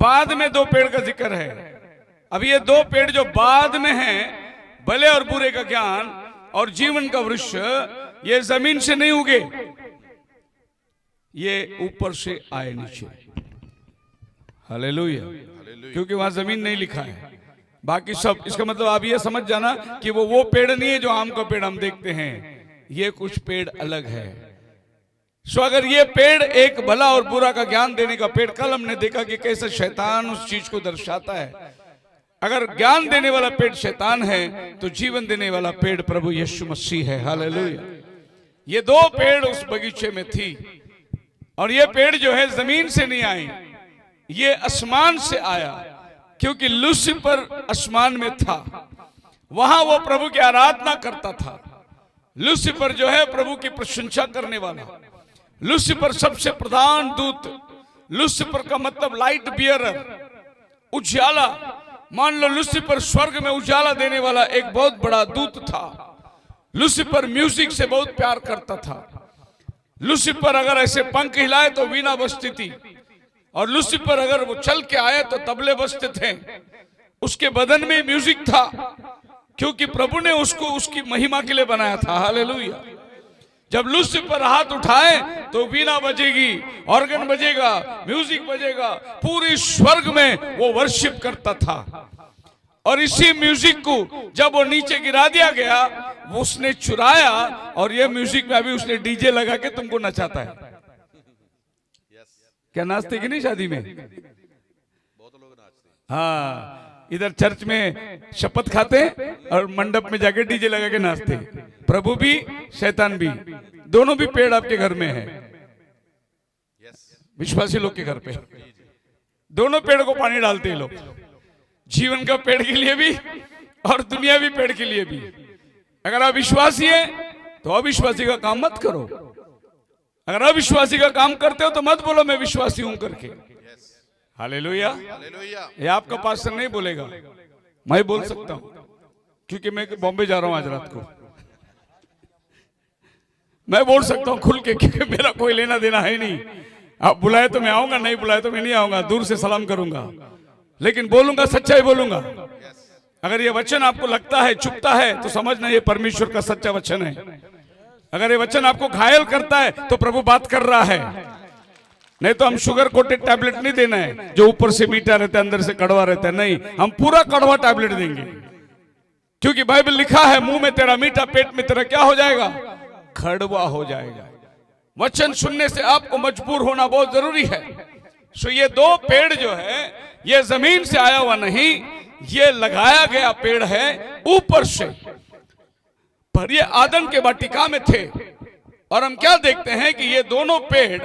बाद में दो पेड़ का जिक्र है। अब ये दो पेड़ जो बाद में हैं, भले और बुरे का ज्ञान और जीवन का वृक्ष, ये जमीन से नहीं उगे, ये ऊपर से आए नीचे। हालेलुया। क्योंकि वहां जमीन नहीं लिखा है, बाकी सब। इसका मतलब आप ये समझ जाना कि वो पेड़ नहीं है जो आम का पेड़ हम देखते हैं, ये कुछ पेड़ अलग है। सो अगर ये पेड़ एक भला और बुरा का ज्ञान देने का पेड़, कल हमने देखा कि कैसे शैतान उस चीज को दर्शाता है। अगर ज्ञान देने वाला पेड़ शैतान है तो जीवन देने वाला पेड़ प्रभु यीशु मसीह है। हालेलुया। ये दो पेड़ उस बगीचे में थी, और ये पेड़ जो है जमीन से नहीं आई, ये आसमान से आया, क्योंकि लूसीफर आसमान में था, वहां वो प्रभु की आराधना करता था। लूसीफर जो है प्रभु की प्रशंसा करने वाला, लूसीफर सबसे प्रधान दूत। लूसीफर का मतलब लाइट बियरर, उजाला। मान लो लूसीफर स्वर्ग में उजाला देने वाला एक बहुत बड़ा दूत था। लूसीफर म्यूजिक से बहुत प्यार करता था। लूसीफर अगर ऐसे पंख हिलाए तो वीणा बजती थी, और लूसीफर अगर वो चल के आए तो तबले बजते थे। उसके बदन में म्यूजिक था, क्योंकि प्रभु ने उसको उसकी महिमा के लिए बनाया था। हालेलुया। जब लूसीफर हाथ उठाए तो वीणा बजेगी, ऑर्गन बजेगा, म्यूजिक बजेगा, पूरी स्वर्ग में वो वर्शिप करता था। और इसी म्यूजिक को जब वो नीचे गिरा दिया गया, वो उसने चुराया, और ये म्यूजिक में अभी उसने डीजे लगा के तुमको नचाता है। क्या नाचते कि नहीं शादी में? बहुत लोग नाचते हैं। हाँ, इधर चर्च में शपथ खाते और मंडप में जाके डीजे लगा के नाचते। प्रभु भी शैतान भी, दोनों भी पेड़ आपके घर में है, विश्वासी लोग के घर पे। दोनों पेड़ को पानी डालते हैं लोग, जीवन का पेड़ के लिए भी और दुनियावी पेड़ के लिए भी। अगर आप विश्वासी हैं तो अविश्वासी का काम मत करो। अगर अविश्वासी का काम करते हो तो मत बोलो मैं विश्वासी हूं करके। हालेलुया। ये आपका पास्टर नहीं बोलेगा, मैं बोल सकता हूं, क्योंकि मैं बॉम्बे जा रहा हूं आज रात को। मैं बोल सकता हूं खुल के, क्योंकि मेरा कोई लेना देना है नहीं। आप बुलाए तो मैं आऊंगा, नहीं बुलाए तो मैं नहीं आऊंगा, दूर से सलाम करूंगा, लेकिन बोलूंगा, सच्चाई बोलूंगा। अगर ये वचन आपको लगता है, चुभता है, तो समझना ये परमेश्वर का सच्चा वचन है। अगर ये वचन आपको घायल करता है तो प्रभु बात कर रहा है। नहीं तो हम शुगर कोटेड टैबलेट नहीं देना है जो ऊपर से मीठा रहता है अंदर से कड़वा रहता है। नहीं, हम पूरा कड़वा टैबलेट देंगे, क्योंकि बाइबल लिखा है मुंह में तेरा मीठा, पेट में तेरा क्या हो जाएगा? कड़वा हो जाएगा। वचन सुनने से आपको मजबूर होना बहुत जरूरी है। सो ये दो पेड़ जो है, ये जमीन से आया हुआ नहीं, ये लगाया गया पेड़ है ऊपर से। पर ये आदम के वाटिका में थे, और हम क्या देखते हैं कि ये दोनों पेड़,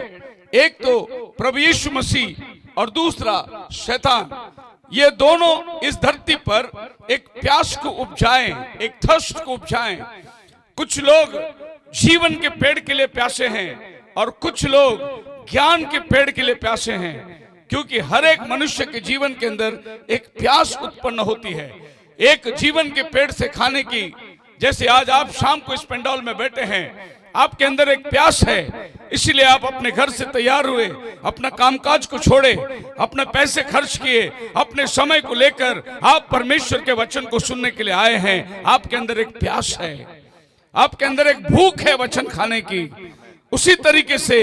एक तो प्रभु यीशु मसीह और दूसरा शैतान, ये दोनों इस धरती पर एक प्यास को उपजाएं, एक थर्स्ट को उपजाएं। कुछ लोग जीवन के पेड़ के लिए प्यासे हैं, और कुछ लोग ज्ञान के पेड़ के लिए प्यासे हैं, क्योंकि हर एक मनुष्य के जीवन के अंदर एक प्यास उत्पन्न होती है, एक जीवन के पेड़ से खाने की। जैसे आज आप शाम को इस पंडाल में बैठे हैं, आपके अंदर एक प्यास है, इसीलिए आप अपने घर से तैयार हुए, अपना कामकाज को छोड़े, अपने पैसे खर्च किए, अपने समय को लेकर आप परमेश्वर के वचन को सुनने के लिए आए हैं। आपके अंदर एक प्यास है, आपके अंदर एक भूख है वचन खाने की। उसी तरीके से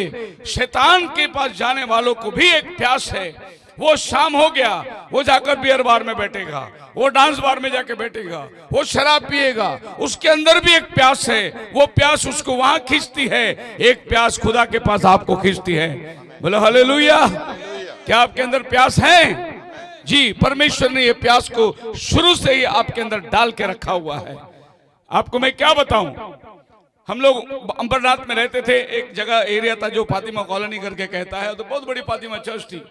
शैतान के पास जाने वालों को भी एक प्यास है। वो शाम हो गया, वो जाकर बियर बार में बैठेगा, वो डांस बार में जाके बैठेगा, वो शराब पिएगा, उसके अंदर भी एक प्यास है। वो प्यास उसको वहां खींचती है, एक प्यास खुदा के पास आपको खींचती है। बोलो हालेलुया। क्या आपके अंदर प्यास है? जी, परमेश्वर ने ये प्यास को शुरू से ही आपके अंदर डाल के रखा हुआ है। आपको मैं क्या बताऊं, हम लोग अंबरनाथ में रहते थे, एक जगह एरिया था जो फातिमा कॉलोनी करके कहता है, तो बहुत बड़ी फातिमा चर्च थी,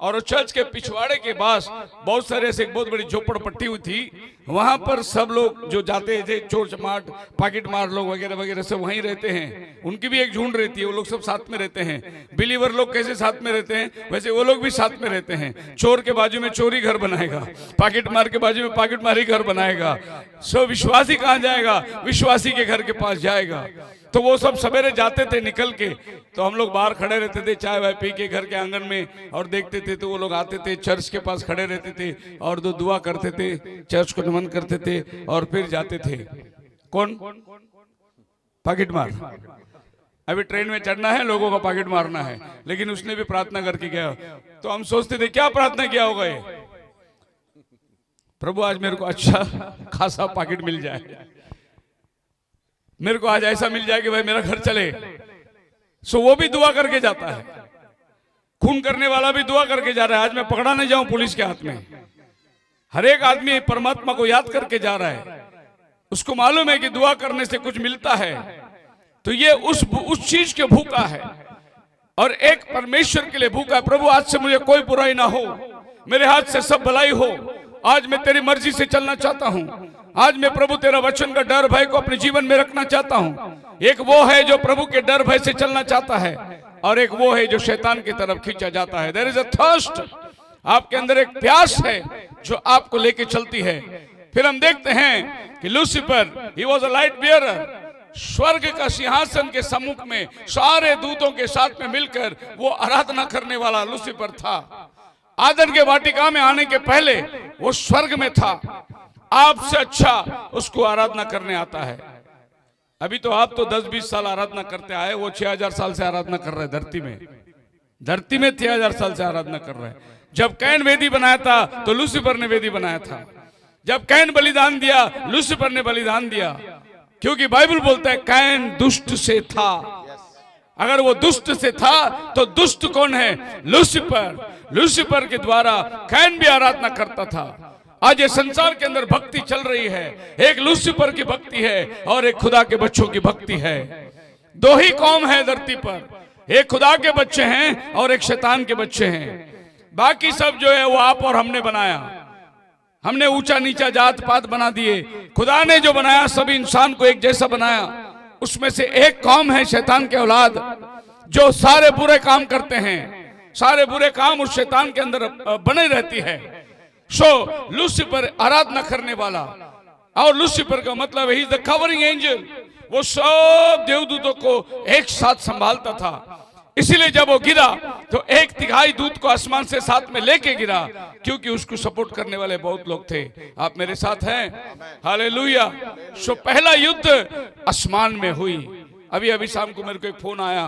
और चर्च के पिछवाड़े के पास बहुत सारे ऐसे बहुत बड़ी झोपड़पट्टी हुई थी। वहां पर सब लोग जो जाते थे, चोर चमाट, पॉकेट मार लोग वगैरह वगैरह सब वहीं रहते हैं। उनकी भी एक झुंड रहती है, वो लोग सब साथ में रहते हैं। बिलीवर लोग कैसे साथ में रहते हैं, वैसे वो लोग भी साथ में रहते हैं। चोर के बाजू में चोरी घर बनाएगा, पॉकेट मार के बाजू में पॉकेट मारी घर बनाएगा। सो विश्वासी कहाँ जाएगा? विश्वासी के घर के पास जाएगा। तो वो सब सवेरे जाते थे निकल के, तो हम लोग बाहर खड़े रहते थे चाय वाय पी के घर के आंगन में और देखते थे। तो वो लोग आते थे, चर्च के पास खड़े रहते थे और दो दुआ करते थे, चर्च को नमन करते थे और फिर जाते थे। कौन? पॉकेट मार। अभी ट्रेन में चढ़ना है, लोगों का पॉकेट मारना है, लेकिन उसने भी प्रार्थना करके गया। तो हम सोचते थे क्या प्रार्थना किया होगा ये, प्रभु आज मेरे को अच्छा खासा पॉकेट मिल जाए, मेरे को आज ऐसा मिल जाए कि भाई मेरा घर चले। सो वो भी दुआ करके जाता है, खून करने वाला भी दुआ करके जा रहा है, आज मैं पकड़ा नहीं जाऊं पुलिस के हाथ में। हर एक आदमी परमात्मा को याद करके जा रहा है, उसको मालूम है कि दुआ करने से कुछ मिलता है। तो ये उस चीज के भूखा है और एक परमेश्वर के लिए भूखा है। प्रभु आज से मुझे कोई बुराई ना हो, मेरे हाथ से सब भलाई हो, आज मैं तेरी मर्जी से चलना चाहता हूं। आज मैं प्रभु तेरा वचन का डर भय को अपने जीवन में रखना चाहता हूं। एक वो है जो प्रभु के डर भय से चलना चाहता है और एक वो है जो शैतान की तरफ खींचा जाता है। देयर इज अ थर्स्ट, आपके अंदर एक प्यास है जो आपको लेके चलती है। फिर हम देखते हैं कि Lucifer, he was a light bearer, स्वर्ग का सिंहासन के सम्मुख में सारे दूतों के साथ में मिलकर वो आराधना करने वाला लूसीफर था। आदन के वाटिका में आने के पहले वो स्वर्ग में था, आपसे अच्छा उसको आराधना करने आता है। अभी तो आप तो 10-20 साल आराधना करते आए, वो 6000 साल से आराधना कर रहे हैं धरती में 6000 साल से आराधना कर रहे हैं। जब कैन वेदी बनाया था तो लूसीफर ने वेदी बनाया था। जब कैन बलिदान दिया, लूसीफर ने बलिदान दिया, क्योंकि बाइबल बोलता है कैन दुष्ट से था। अगर वो दुष्ट से था तो दुष्ट कौन है? लूसीफर। लूसीफर के द्वारा कैन भी आराधना करता था। आज ये संसार के अंदर भक्ति चल रही है, एक लूसीफर की भक्ति है और एक खुदा के बच्चों की भक्ति है। दो ही कौम है धरती पर, एक खुदा के बच्चे हैं और एक शैतान के बच्चे हैं। बाकी सब जो है वो आप और हमने बनाया, हमने ऊंचा नीचा जात पात बना दिए। खुदा ने जो बनाया सभी इंसान को एक जैसा बनाया। उसमें से एक कौम है शैतान के औलाद जो सारे बुरे काम करते हैं, सारे बुरे काम उस शैतान के अंदर बने रहती है। सो लूसीफर आराधना करने वाला, और लूसीफर का मतलब ही द कवरिंग एंजल, वो सब देवदूतों को एक साथ संभालता था। इसीलिए जब वो गिरा तो 1/3 दूत को आसमान से साथ में लेके गिरा, क्योंकि उसको सपोर्ट करने वाले बहुत लोग थे। आप मेरे साथ हैं? हालेलुया। सो पहला युद्ध आसमान में हुई। अभी शाम को मेरे को एक फोन आया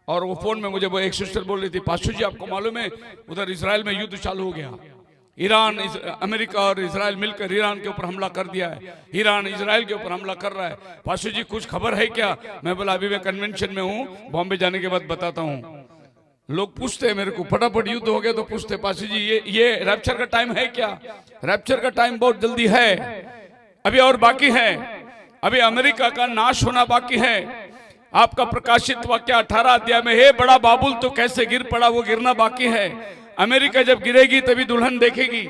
और वो फोन में मुझे वो एक सिस्टर बोल रही थी, पास्टर जी आपको मालूम है उधर इजराइल में युद्ध चालू हो गया, ईरान अमेरिका और इजराइल मिलकर ईरान के ऊपर हमला कर दिया है, ईरान इजराइल के ऊपर हमला कर रहा है। पास्टर जी कुछ खबर है क्या? मैं बोला अभी मैं कन्वेंशन में हूँ, बॉम्बे जाने के बाद बताता हूँ। लोग पूछते हैं मेरे को, फटाफट युद्ध हो गया तो पूछते पास्टर जी ये रैप्चर का टाइम है क्या? रैप्चर का टाइम बहुत जल्दी है, अभी और बाकी है, अभी अमेरिका का नाश होना बाकी है। आपका प्रकाशित वाक्य 18 अध्याय में, हे बड़ा बाबुल तो कैसे गिर पड़ा, वो गिरना बाकी है। अमेरिका जब गिरेगी तभी दुल्हन देखेगी,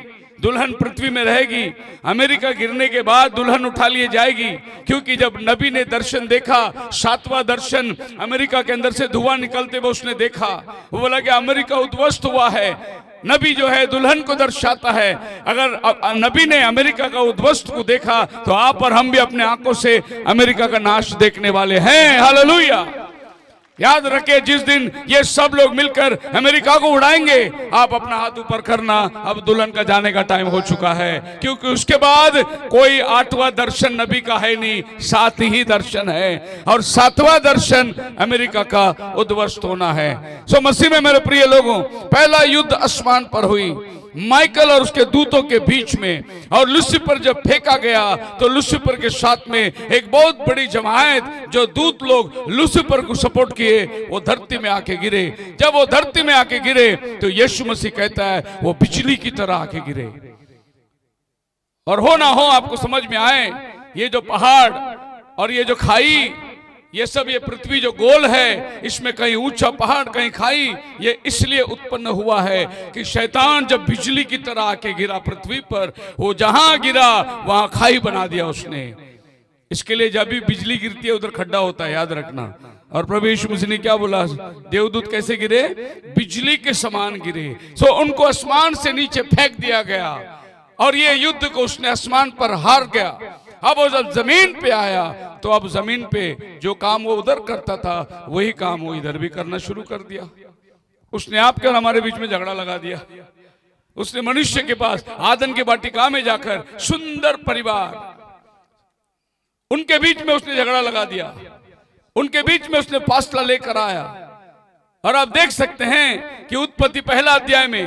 दुल्हन पृथ्वी में रहेगी। अमेरिका गिरने के बाद दुल्हन उठा लिए जाएगी, क्योंकि जब नबी ने दर्शन देखा, 7वां दर्शन, अमेरिका के अंदर से धुआं निकलते हुए उसने देखा, वो बोला कि अमेरिका उद्ध्वस्त हुआ है। नबी जो है दुल्हन को दर्शाता है। अगर नबी ने अमेरिका का उद्ध्वस्त को देखा तो आप और हम भी अपने आंखों से अमेरिका का नाश देखने वाले हैं। हालेलुया। याद रखे, जिस दिन ये सब लोग मिलकर अमेरिका को उड़ाएंगे, आप अपना हाथ ऊपर करना, अब दुल्हन का जाने का टाइम हो चुका है, क्योंकि उसके बाद कोई 8वां दर्शन नबी का है नहीं, 7 ही दर्शन है, और 7वां दर्शन अमेरिका का उद्ध्वस्त होना है। सो मसीह में मेरे प्रिय लोगों, पहला युद्ध आसमान पर हुई, माइकल और उसके दूतों के बीच में, और लूसीफर जब फेंका गया तो लूसीफर के साथ में एक बहुत बड़ी जमात, जो दूत लोग लूसीफर को सपोर्ट किए, वो धरती में आके गिरे। जब वो धरती में आके गिरे तो यीशु मसीह कहता है वो बिजली की तरह आके गिरे। और हो ना हो आपको समझ में आए, ये जो पहाड़ और ये जो खाई, ये सब, ये पृथ्वी जो गोल है, इसमें कहीं ऊंचा पहाड़ कहीं खाई, ये इसलिए उत्पन्न हुआ है कि शैतान जब बिजली की तरह आके गिरा पृथ्वी पर, वो जहां गिरा वहां खाई बना दिया उसने। इसके लिए जब भी बिजली गिरती है उधर खड्डा होता है, याद रखना। और प्रभु यीशु मसीह ने क्या बोला? देवदूत कैसे गिरे? बिजली के समान गिरे। सो उनको आसमान से नीचे फेंक दिया गया और ये युद्ध को उसने आसमान पर हार गया। अब वो जब जमीन पे आया तो अब जमीन पे जो काम वो उधर करता था वही काम वो इधर भी करना शुरू कर दिया। उसने आपके और हमारे बीच में झगड़ा लगा दिया। उसने मनुष्य के पास आदन की वाटिका में जाकर सुंदर परिवार, उनके बीच में उसने झगड़ा लगा दिया। उनके बीच में उसने फासला लेकर आया। और आप देख सकते हैं कि उत्पत्ति पहला अध्याय में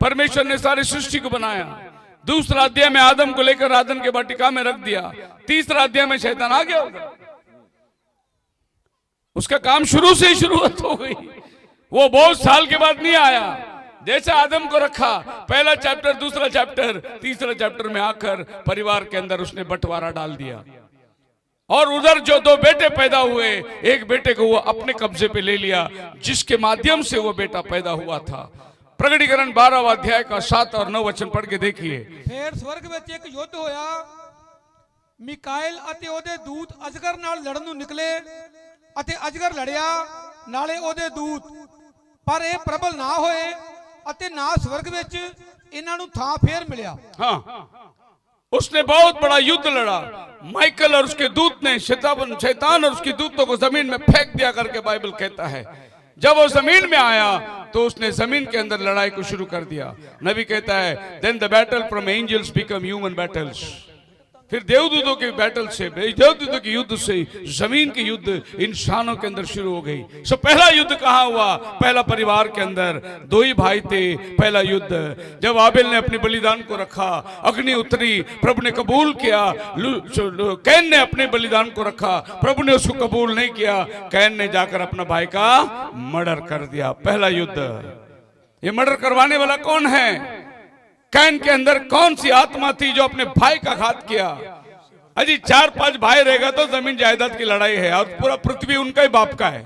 परमेश्वर ने सारी सृष्टि को बनाया। दूसरा अध्याय में आदम को लेकर आदम के वाटिका में रख दिया। तीसरा अध्याय में शैतान आ गया होगा। उसका काम शुरू से ही शुरुआत हो गई। वो बहुत साल के बाद नहीं आया। जैसे आदम को रखा, पहला चैप्टर, दूसरा चैप्टर, तीसरा चैप्टर में आकर परिवार के अंदर उसने बंटवारा डाल दिया। और उधर जो दो बेटे पैदा हुए, एक बेटे को वो अपने कब्जे पे ले लिया जिसके माध्यम से वो बेटा पैदा हुआ था। प्रकटीकरण 12वां अध्याय का 7 और 9 वचन पढ़ के देखिए। फिर स्वर्ग ਵਿੱਚ ਇੱਕ ਯੁੱਧ ਹੋਇਆ। ਮਿਕਾਇਲ ਅਤੇ ਉਹਦੇ ਦੂਤ ਅਜਗਰ ਨਾਲ ਲੜਨ ਨੂੰ ਨਿਕਲੇ ਅਤੇ ਅਜਗਰ ਲੜਿਆ ਨਾਲੇ ਉਹਦੇ ਦੂਤ, ਪਰ ਇਹ ਪ੍ਰਬਲ ਨਾ ਹੋਏ ਅਤੇ ਨਾ स्वर्ग ਵਿੱਚ ਇਹਨਾਂ ਨੂੰ ਥਾਂ ਫੇਰ ਮਿਲਿਆ। हाँ, उसने बहुत बड़ा युद्ध लड़ा। माइकल और उसके दूत ने शैतान और उसके दूतों को जमीन में फेंक दिया करके बाइबल कहता है। जब वो जमीन में आया तो उसने जमीन के अंदर लड़ाई को शुरू कर दिया। नबी कहता है then the battle from angels become human battles. फिर देवदूतों के बैटल से, देवदूतों के युद्ध से जमीन के युद्ध इंसानों के अंदर शुरू हो गई। सो पहला युद्ध कहाँ हुआ? पहला परिवार के अंदर। दो ही भाई थे। पहला युद्ध जब आबेल ने अपने बलिदान को रखा, अग्नि उतरी, प्रभु ने कबूल किया। कैन ने अपने बलिदान को रखा, प्रभु ने उसको कबूल नहीं किया। कैन ने जाकर अपना भाई का मर्डर कर दिया। पहला युद्ध। ये मर्डर करवाने वाला कौन है? कैन के अंदर कौन सी आत्मा थी जो अपने भाई का घात किया? अजी 4-5 भाई रहेगा तो जमीन जायदाद की लड़ाई है और पूरा पृथ्वी उनका ही बाप का है।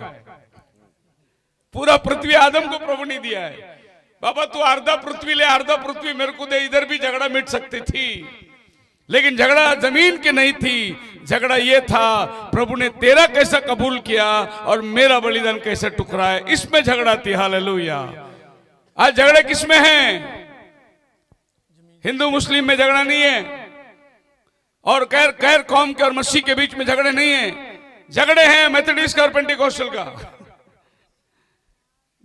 पूरा पृथ्वी आदम को प्रभु ने दिया है। बाबा तू आधा पृथ्वी ले, आधा पृथ्वी मेरे को दे, इधर भी झगड़ा मिट सकती थी। लेकिन झगड़ा जमीन की नहीं थी। झगड़ा ये था प्रभु ने तेरा कैसा कबूल किया और मेरा बलिदान कैसे टुकराया, इसमें झगड़ा थी। हालेलुया। आज झगड़े किसमें हैं? हिंदू मुस्लिम में झगड़ा नहीं है, और गैर कौम के और मसीह के बीच में झगड़े नहीं है। झगड़े हैं मेथोडिस्ट का और पेंटिकोस्टल का।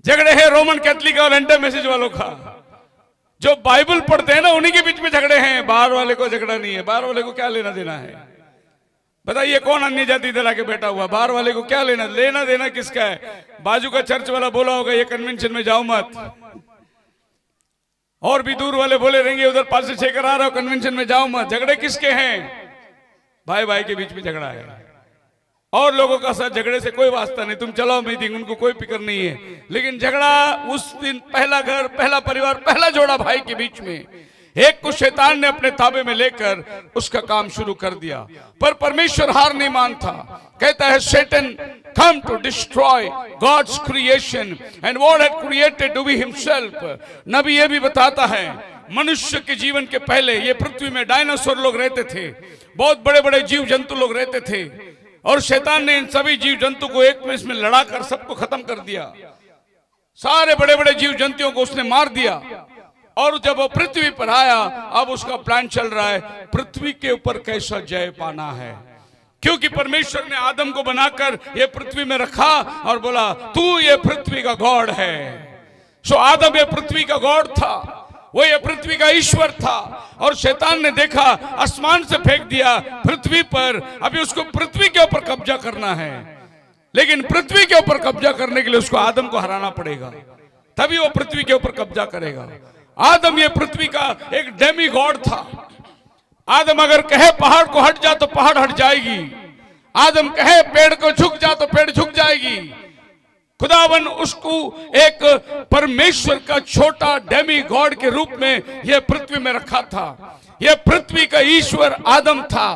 झगड़े हैं रोमन कैथलिक और एंटी मैसेज वालों का। जो बाइबल पढ़ते हैं ना उन्हीं के बीच में झगड़े हैं। बाहर वाले को झगड़ा नहीं है। बाहर वाले को क्या लेना देना है? बताइए कौन अन्य जाति इधर आके बैठा हुआ? बाहर वाले को क्या लेना देना किसका है? बाजू का चर्च वाला बोला होगा ये कन्वेंशन में जाओ मत, और भी दूर वाले बोले रहेंगे उधर पास से छेकर आ रहा हो कन्वेंशन में जाओ मत। झगड़े किसके हैं? भाई भाई के बीच में झगड़ा है। और लोगों का साथ झगड़े से कोई वास्ता नहीं। तुम चलाओ मीटिंग, उनको कोई फिक्र नहीं है। लेकिन झगड़ा उस दिन पहला घर, पहला परिवार, पहला जोड़ा भाई के बीच में, एक को शैतान ने अपने ताबे में लेकर उसका काम शुरू कर दिया। पर परमेश्वर हार नहीं मानता। कहता है Satan come to destroy God's creation and what had created to be himself। नबी ये भी बताता है मनुष्य के जीवन के पहले ये पृथ्वी में डायनासोर लोग रहते थे, बहुत बड़े बड़े जीव जंतु लोग रहते थे, और शैतान ने इन सभी जीव जंतु को एक में इसमें लड़ाकर सबको खत्म कर दिया। सारे बड़े बड़े जीव जंतुओं को उसने मार दिया। और जब वो पृथ्वी पर आया, अब उसका प्लान चल रहा है पृथ्वी के ऊपर कैसा जय पाना है। क्योंकि परमेश्वर ने आदम को बनाकर ये पृथ्वी में रखा और बोला तू ये पृथ्वी का गॉड है। सो आदम ये पृथ्वी का गॉड था, वो ये पृथ्वी का ईश्वर था। और शैतान ने देखा, आसमान से फेंक दिया पृथ्वी पर। अभी उसको पृथ्वी के ऊपर कब्जा करना है, लेकिन पृथ्वी के ऊपर कब्जा करने के लिए उसको आदम को हराना पड़ेगा, तभी वो पृथ्वी के ऊपर कब्जा करेगा। आदम ये पृथ्वी का एक डेमी गॉड था। आदम अगर कहे पहाड़ को हट जा तो पहाड़ हट जाएगी। आदम कहे पेड़ को झुक जा तो पेड़ झुक जाएगी। खुदावन उसको एक परमेश्वर का छोटा डेमी गॉड के रूप में यह पृथ्वी में रखा था। यह पृथ्वी का ईश्वर आदम था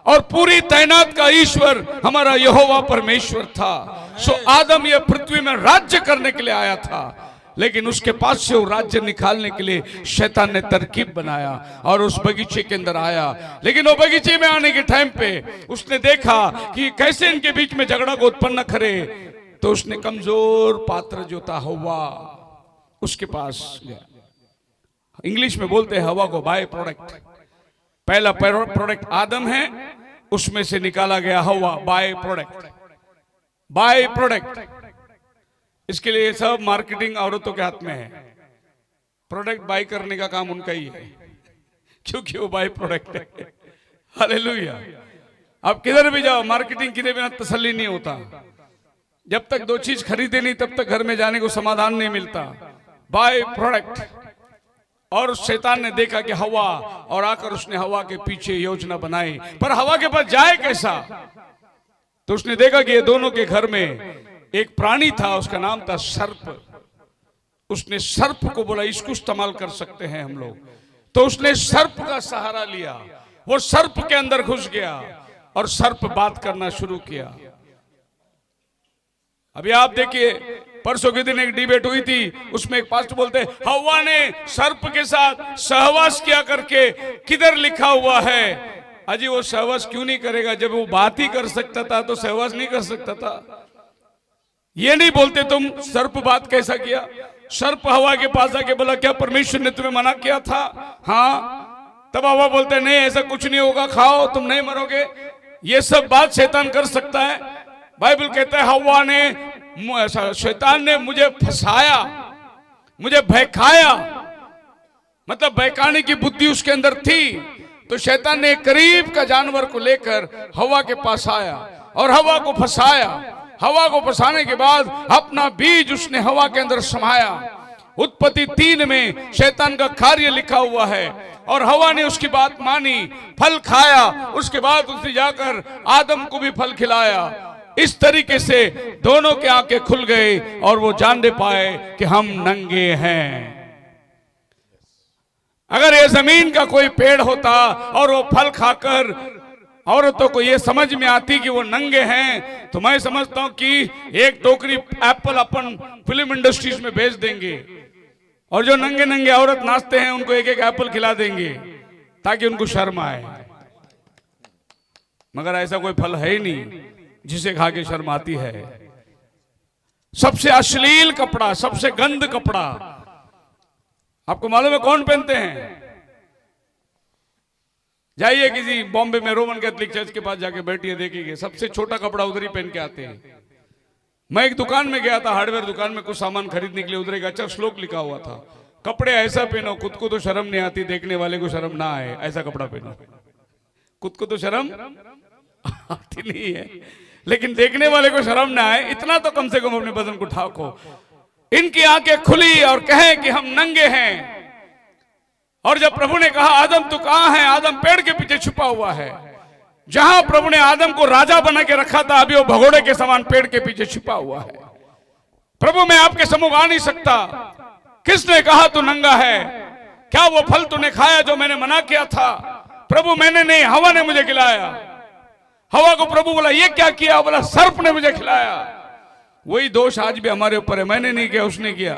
और पूरी तैनात का ईश्वर हमारा यहोवा परमेश्वर था। सो आदम यह पृथ्वी में राज्य करने के लिए आया था, लेकिन उसके पास से वो राज्य निकालने के लिए शैतान ने तरकीब बनाया और उस बगीचे के अंदर आया। लेकिन वो बगीचे में आने के टाइम पे उसने देखा कि कैसे इनके बीच में झगड़ा को उत्पन्न करे, तो उसने कमजोर पात्र जो था हवा उसके पास गया। इंग्लिश में बोलते हैं हवा को बाय प्रोडक्ट। पहला प्रोडक्ट आदम है, उसमें से निकाला गया हवा, बाय प्रोडक्ट, बाय प्रोडक्ट। इसके लिए सब मार्केटिंग औरतों के हाथ में है, प्रोडक्ट बाय करने का काम उनका ही है, क्योंकि वो बाय प्रोडक्ट है। हालेलुया। आप किधर भी जाओ, मार्केटिंग किए बिना तसल्ली नहीं होता। जब तक दो चीज खरीदे नहीं तब तक घर में जाने को समाधान नहीं मिलता। By product. और शैतान ने देखा कि हवा, और आकर उसने हवा के पीछे योजना बनाई, पर हवा के पास जाए कैसा? तो उसने देखा कि ये दोनों के घर में एक प्राणी था, उसका नाम था सर्प। उसने सर्प को बोला इसको इस्तेमाल कर सकते हैं हम लोग, तो उसने सर्प का सहारा लिया। वो सर्प के अंदर घुस गया और सर्प बात करना शुरू किया। अभी आप देखिए, परसों के दिन एक डिबेट हुई थी, उसमें एक पास्टर बोलते हवा ने सर्प के साथ सहवास किया करके किधर लिखा हुआ है? अजी वो सहवास क्यों नहीं करेगा? जब वो बात ही कर सकता था तो सहवास नहीं कर सकता था? ये नहीं बोलते तुम सर्प बात कैसा किया? सर्प हवा के पास आके बोला क्या परमेश्वर ने तुम्हें मना किया था? हाँ। तब हवा बोलते नहीं ऐसा कुछ नहीं होगा, खाओ तुम नहीं मरोगे। ये सब बात शैतान कर सकता है? बाइबल कहता है हवा ने, शैतान ने मुझे फंसाया, मुझे बहकाया, मतलब बहकाने की बुद्धि उसके अंदर थी। तो शैतान ने करीब का जानवर को लेकर हवा के पास आया और हवा को फंसाया। हवा को फंसाने के बाद अपना बीज उसने हवा के अंदर समाया। उत्पत्ति 3 में शैतान का कार्य लिखा हुआ है। और हवा ने उसकी बात मानी, फल खाया, उसके बाद उसने जाकर आदम को भी फल खिलाया। इस तरीके से दोनों के आंखें खुल गए और वो जानने पाए कि हम नंगे हैं। अगर ये जमीन का कोई पेड़ होता और वो फल खाकर औरतों को ये समझ में आती कि वो नंगे हैं, तो मैं समझता हूं कि एक टोकरी एप्पल अपन फिल्म इंडस्ट्रीज में भेज देंगे और जो नंगे नंगे औरत नाचते हैं उनको एक एक एप्पल खिला देंगे ताकि उनको शर्म आए। मगर ऐसा कोई फल है ही नहीं जिसे खा के शर्म आती है। सबसे अश्लील कपड़ा, सबसे गंद कपड़ा आपको मालूम है कौन पहनते हैं? जाइए किसी बॉम्बे में रोमन कैथोलिक चर्च के पास जाके बैठिए, देखिए सबसे छोटा कपड़ा उधर ही पहन के आते हैं। मैं एक दुकान में गया था, हार्डवेयर दुकान में, कुछ सामान खरीदने के लिए। उधर एक अच्छा श्लोक लिखा हुआ था, कपड़े ऐसा पहनो खुद को तो शर्म नहीं आती, देखने वाले को शर्म ना आए, ऐसा कपड़ा पहनो। खुद को तो शर्म आती नहीं है, लेकिन देखने वाले को शर्म ना आए, इतना तो कम से कम अपने बदन को ढाको। इनकी आंखें खुली और कहे कि हम नंगे हैं। और जब प्रभु ने कहा आदम तू कहां है? आदम पेड़ के पीछे छुपा हुआ है। जहां प्रभु ने आदम को राजा बना के रखा था, अभी वो भगोड़े के समान पेड़ के पीछे छुपा हुआ है। प्रभु मैं आपके सम्मुख आ नहीं सकता। किसने कहा तू नंगा है? क्या वो फल तूने खाया जो मैंने मना किया था? प्रभु मैंने नहीं, हवा ने मुझे खिलाया। हवा को प्रभु बोला ये क्या किया? बोला सर्प ने मुझे खिलाया। वही दोष आज भी हमारे ऊपर है, मैंने नहीं किया उसने किया।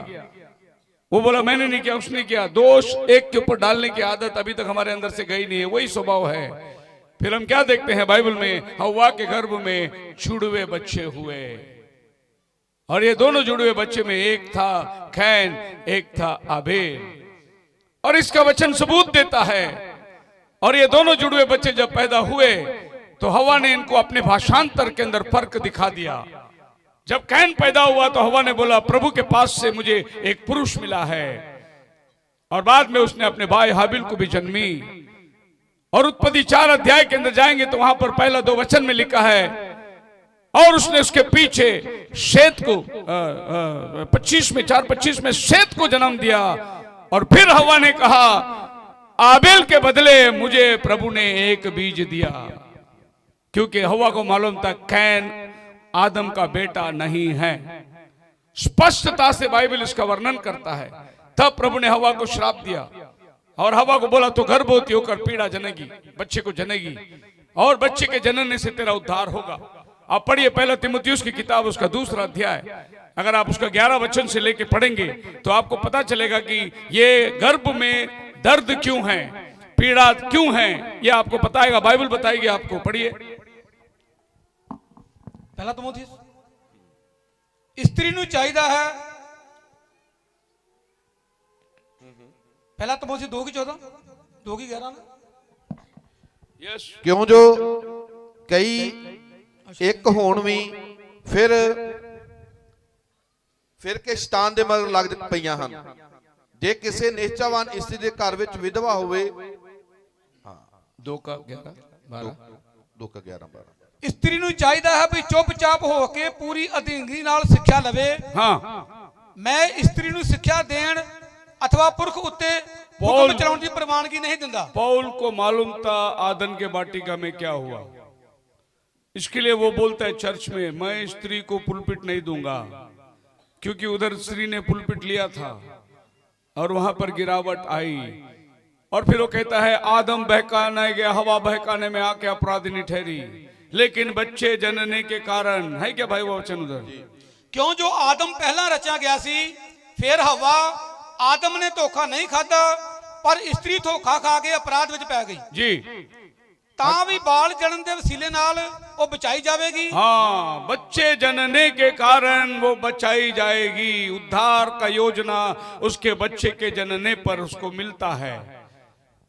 वो बोला मैंने नहीं किया उसने किया। दोष एक के ऊपर डालने की आदत अभी तक हमारे अंदर से गई नहीं है, वही स्वभाव है। फिर हम क्या देखते हैं बाइबल में? हव्वा के गर्भ में जुड़वे बच्चे हुए, और ये दोनों जुड़वे बच्चे में एक था कैन, एक था आबेल। और इसका वचन सबूत देता है। और ये दोनों जुड़वे बच्चे जब पैदा हुए तो हव्वा ने इनको अपने भाषांतर के अंदर फर्क दिखा दिया। जब कैन पैदा हुआ तो हव्वा ने बोला प्रभु के पास से मुझे एक पुरुष मिला है। और बाद में उसने अपने भाई हाबिल को भी जन्मी। और उत्पत्ति 4 अध्याय के अंदर जाएंगे तो वहां पर पहला 2 वचन में लिखा है और उसने उसके पीछे शेत को 4:25 में शेत को जन्म दिया। और फिर हव्वा ने कहा आबेल के बदले मुझे प्रभु ने एक बीज दिया, क्योंकि हव्वा को मालूम था कैन आदम का बेटा नहीं है। स्पष्टता से बाइबल इसका वर्णन करता है। तब प्रभु ने हव्वा को श्राप दिया और हव्वा को बोला तो गर्भवती होकर पीड़ा जनेगी, बच्चे को जनेगी, और बच्चे के जनने से तेरा उद्धार होगा। आप पढ़िए पहला तीमुथियुस की किताब, उसका 2 अध्याय। अगर आप उसका 11 वचन से लेके पढ़ेंगे तो आपको पता चलेगा कि ये गर्भ में दर्द क्यों है, पीड़ा क्यों है, ये आपको बताएगा, बाइबल बताएगी आपको। पढ़िए पहला तीमुथियुस, स्त्री नु चाहिदा है। पहला तीमुथियुस 2:14, 2:11 ना यस क्यों जो कई एक होण भी फिर के शैतान दे मगर लग पईयां हन। जे किसी निश्चावान स्त्री दे घर विच विधवा होवे, हाँ 2:11-12 2 का 11-12 ਇਸਤਰੀ ਨੂੰ ਚਾਹੀਦਾ ਹੈ ਵੀ ਚੁੱਪਚਾਪ ਹੋ ਕੇ ਪੂਰੀ ਅਧੀਨਗੀ ਨਾਲ ਸਿੱਖਿਆ ਲਵੇ। हाँ ਮੈਂ ਇਸਤਰੀ ਨੂੰ ਸਿੱਖਿਆ ਦੇਣ अथवा पुरख उत्ते हुक्म चलाउण दी प्रवानगी नहीं दिंदा। पौल को मालूम था आदन के बाटिका में क्या हुआ, इसके लिए वो बोलता है चर्च में मैं स्त्री को पुलपिट नहीं दूंगा, क्योंकि उधर स्त्री ने पुलपिट लिया था और वहां पर गिरावट आई। और फिर वो कहता है आदम बहकाने गया, हवा बहकाने में आके अपराधी नहीं ठहरी, लेकिन बच्चे जनने के कारण है क्या भाई वो वचन उधर। क्यों जो आदम पहला रचा गया सी, फिर हवा आदम ने धोखा नहीं खादा पर स्त्री धोखा खा के अपराध विच पै गई जी, तां भी बाल जन्म दे वसीले नाल वो बचाई जाएगी। हाँ, बच्चे जनने के कारण वो बचाई जाएगी। उद्धार का योजना उसके बच्चे के जनने पर उसको मिलता है।